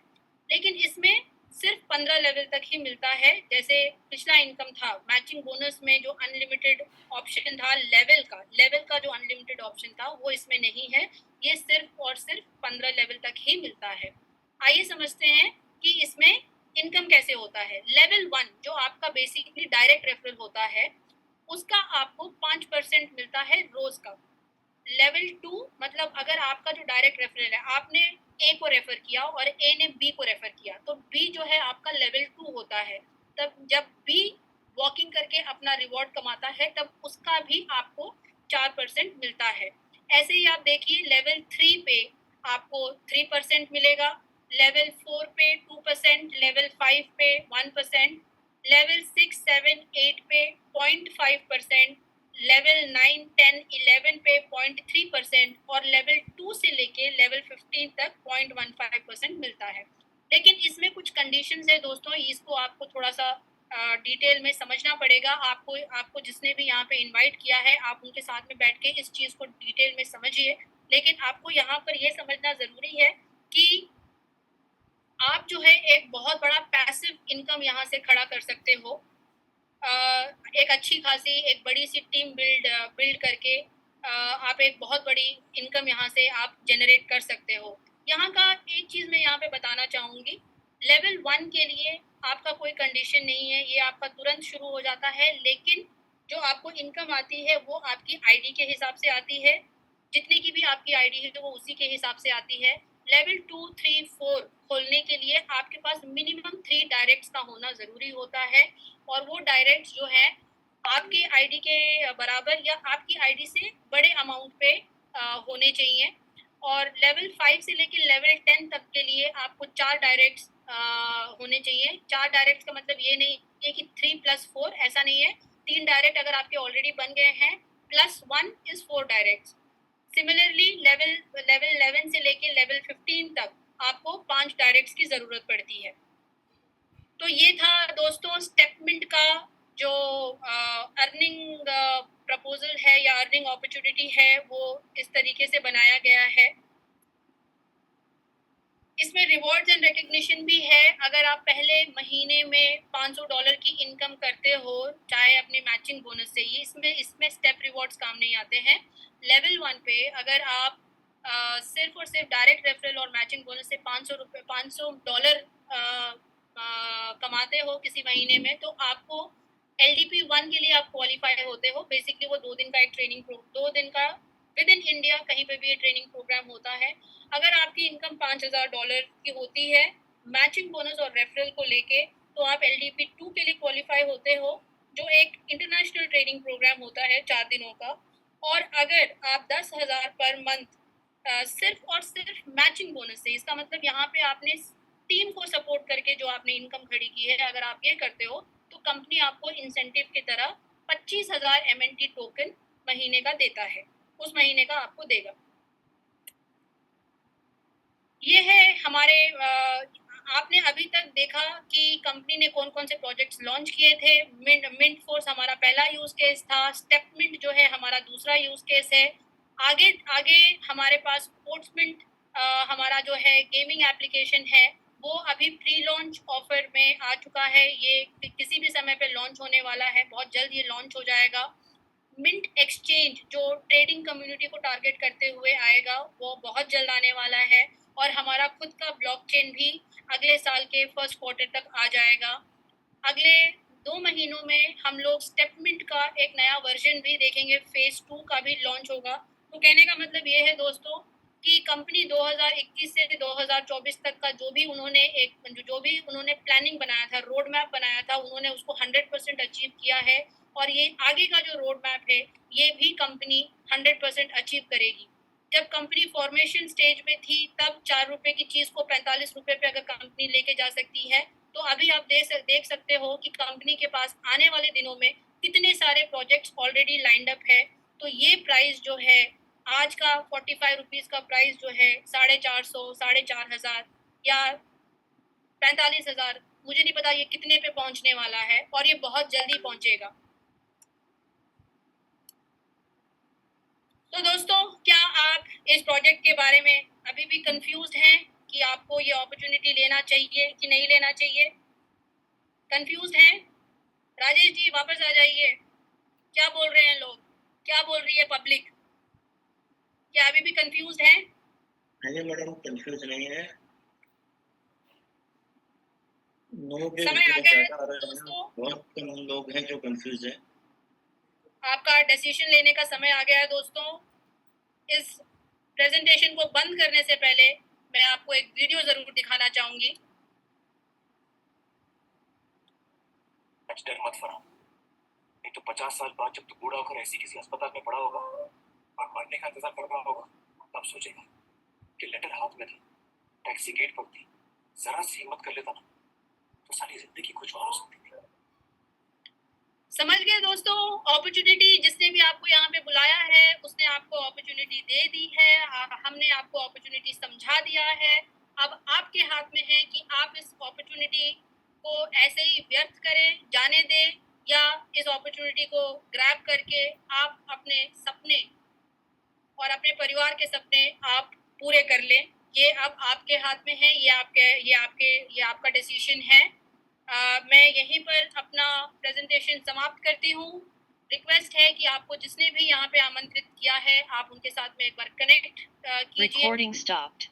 लेकिन इसमें सिर्फ 15 लेवल तक ही मिलता है। जैसे पिछला इनकम था मैचिंग बोनस में, जो अनलिमिटेड ऑप्शन था लेवल का जो अनलिमिटेड ऑप्शन था, वो इसमें नहीं है। ये सिर्फ और सिर्फ 15 लेवल तक ही मिलता है। आइए समझते हैं कि इसमें इनकम कैसे होता है। लेवल 1 जो आपका बेसिकली डायरेक्ट रेफरल होता है, उसका आपको 5% मिलता है रोज का। लेवल 2 मतलब अगर आपका जो डायरेक्ट रेफरल है, आपने ए को रेफर किया और ए ने बी को रेफर किया, तो बी जो है आपका लेवल 2 होता है। तब जब बी वॉकिंग करके अपना रिवॉर्ड कमाता है, तब उसका भी आपको 4% मिलता है। ऐसे ही आप देखिए, लेवल 3 पे आपको 3% मिलेगा, लेवल 4 पे 2%, लेवल 5 पे 1%, लेवल 6, 7, 8 पे 0.5%, लेवल 9, 10, 11 पे 0.3% और लेवल 2 से लेके लेवल 15 तक 0.15% मिलता है। लेकिन इसमें कुछ कंडीशंस है दोस्तों, इसको आपको थोड़ा सा डिटेल में समझना पड़ेगा। आपको जिसने भी यहाँ पे इनवाइट किया है, आप उनके साथ में बैठ के इस चीज़ को डिटेल में समझिए। लेकिन आपको यहाँ पर ये समझना ज़रूरी है कि आप जो है एक बहुत बड़ा पैसिव इनकम यहाँ से खड़ा कर सकते हो। एक अच्छी खासी एक बड़ी सी टीम बिल्ड करके आप एक बहुत बड़ी इनकम यहाँ से आप जनरेट कर सकते हो। यहाँ का एक चीज़ मैं यहाँ पे बताना चाहूँगी, लेवल 1 के लिए आपका कोई कंडीशन नहीं है, ये आपका तुरंत शुरू हो जाता है। लेकिन जो आपको इनकम आती है वो आपकी आईडी के हिसाब से आती है। जितनी की भी आपकी आईडी है तो वो उसी के हिसाब से आती है। लेवल 2, 3, 4 खोलने के लिए आपके पास मिनिमम 3 डायरेक्ट्स का होना ज़रूरी होता है, और वो डायरेक्ट्स जो है आपके आईडी के बराबर या आपकी आईडी से बड़े अमाउंट पे होने चाहिए। और लेवल 5 से लेकर लेवल 10 तक के लिए आपको 4 डायरेक्ट्स होने चाहिए। 4 डायरेक्ट्स का मतलब ये नहीं है कि 3+4, ऐसा नहीं है। 3 डायरेक्ट अगर आपके ऑलरेडी बन गए हैं, +1 इज 4 डायरेक्ट्स। सिमिलरली लेवल 11 से लेके लेवल 15 तक आपको 5 डायरेक्ट्स की ज़रूरत पड़ती है। तो ये था दोस्तों स्टेपमिंट का जो अर्निंग प्रपोजल है या अर्निंग अपॉर्चुनिटी है, वो इस तरीके से बनाया गया है। इसमें रिवॉर्ड्स एंड रिकग्निशन भी है। अगर आप पहले महीने में $500 की इनकम करते हो, चाहे अपने मैचिंग बोनस से, ये इसमें स्टेप रिवॉर्ड्स काम नहीं आते हैं। लेवल 1 पे अगर आप सिर्फ और सिर्फ डायरेक्ट रेफरल और मैचिंग बोनस से $500 कमाते हो किसी महीने में, तो आपको LDP 1 के लिए आप क्वालिफाई होते हो। बेसिकली वो 2 दिन का एक ट्रेनिंग 2 दिन का विद इन इंडिया कहीं पे भी ये ट्रेनिंग प्रोग्राम होता है। अगर आपकी इनकम $5000 की होती है मैचिंग बोनस और रेफरल को लेके, तो आप LDP 2 के लिए क्वालिफाई होते हो, जो एक इंटरनेशनल ट्रेनिंग प्रोग्राम होता है 4 दिनों का। और अगर आप 10,000 पर मंथ सिर्फ और सिर्फ मैचिंग बोनस से, इसका मतलब यहाँ पे आपने टीम को सपोर्ट करके जो आपने इनकम खड़ी की है, अगर आप ये करते हो तो कंपनी आपको इंसेंटिव की तरह 25,000 MNT टोकन महीने का देता है, उस महीने का आपको देगा। ये है हमारे आपने अभी तक देखा कि कंपनी ने कौन कौन से प्रोजेक्ट्स लॉन्च किए थे। मिंट फोर्स हमारा पहला यूज केस था, स्टेपमिंट जो है हमारा दूसरा यूज केस है। आगे आगे हमारे पास स्पोर्ट्समिंट हमारा जो है गेमिंग एप्लीकेशन है, वो अभी प्री लॉन्च ऑफर में आ चुका है। ये किसी भी समय पे लॉन्च होने वाला है, बहुत जल्द ये लॉन्च हो जाएगा। मिंट एक्सचेंज जो ट्रेडिंग कम्युनिटी को टारगेट करते हुए आएगा, वो बहुत जल्द आने वाला है। और हमारा खुद का ब्लॉकचेन भी अगले साल के फर्स्ट क्वार्टर तक आ जाएगा। अगले 2 महीनों में हम लोग स्टेपमिंट का एक नया वर्जन भी देखेंगे, फेज 2 का भी लॉन्च होगा। तो कहने का मतलब ये है दोस्तों कि कंपनी 2021 से 2024 तक का जो भी उन्होंने प्लानिंग बनाया था, रोड मैप बनाया था, उन्होंने उसको 100% अचीव किया है। और ये आगे का जो रोड मैप है, ये भी कंपनी 100% अचीव करेगी। जब कंपनी फॉर्मेशन स्टेज में थी, तब ₹4 की चीज को ₹45 पे अगर कंपनी लेके जा सकती है, तो अभी आप देख सकते हो कि कंपनी के पास आने वाले दिनों में कितने सारे प्रोजेक्ट्स ऑलरेडी लाइंड अप है। तो ये प्राइस जो है आज का ₹45 का प्राइस जो है 450, 4,500 या 45,000, मुझे नहीं पता ये कितने पे पहुंचने वाला है, और ये बहुत जल्दी पहुंचेगा। तो दोस्तों, क्या आप इस प्रोजेक्ट के बारे में अभी भी कंफ्यूज्ड हैं कि आपको ये अपॉर्चुनिटी लेना चाहिए कि नहीं लेना चाहिए? कंफ्यूज्ड हैं? राजेश जी वापस आ जाइए। क्या बोल रहे हैं लोग? क्या बोल रही है पब्लिक? क्या अभी भी कंफ्यूज्ड हैं? नहीं मैडम, कंफ्यूज नहीं है। नो के समय आ गया है ज़्यादा आ रहे हैं, दोस्तों, बहुत कम लोग हैं जो कंफ्यूज हैं। आपका डिसीजन लेने का समय आ गया है दोस्तों। इस प्रेजेंटेशन को बंद करने से पहले मैं आपको एक वीडियो जरूर दिखाना चाहूंगी। डर मत फरहान, नहीं तो 50 साल बाद जब तू बूढ़ा होकर ऐसी किसी अस्पताल में पड़ा होगा और मरने का इंतजार कर रहा होगा, तब सोचेगा कि लेटर हाथ में था, टैक्सी गेट पर थी, जरा सी हिम्मत कर लेता ना तो सारी जिंदगी कुछ और हो सकती थी। समझ गए दोस्तों? अपॉर्चुनिटी जिसने भी आपको यहाँ पे बुलाया है, उसने आपको अपॉर्चुनिटी दे दी है। हमने आपको अपॉर्चुनिटी समझा दिया है। अब आपके हाथ में है कि आप इस अपॉर्चुनिटी को ऐसे ही व्यर्थ करें, जाने दें, या इस अपॉर्चुनिटी को ग्रैब करके आप अपने सपने और अपने परिवार के सपने आप पूरे कर लें। ये अब आपके हाथ में है, ये आपका डिसीजन है। मैं यहीं पर अपना प्रेजेंटेशन समाप्त करती हूँ। रिक्वेस्ट है कि आपको जिसने भी यहाँ पे आमंत्रित किया है, आप उनके साथ में एक बार कनेक्ट कीजिए। Recording stopped.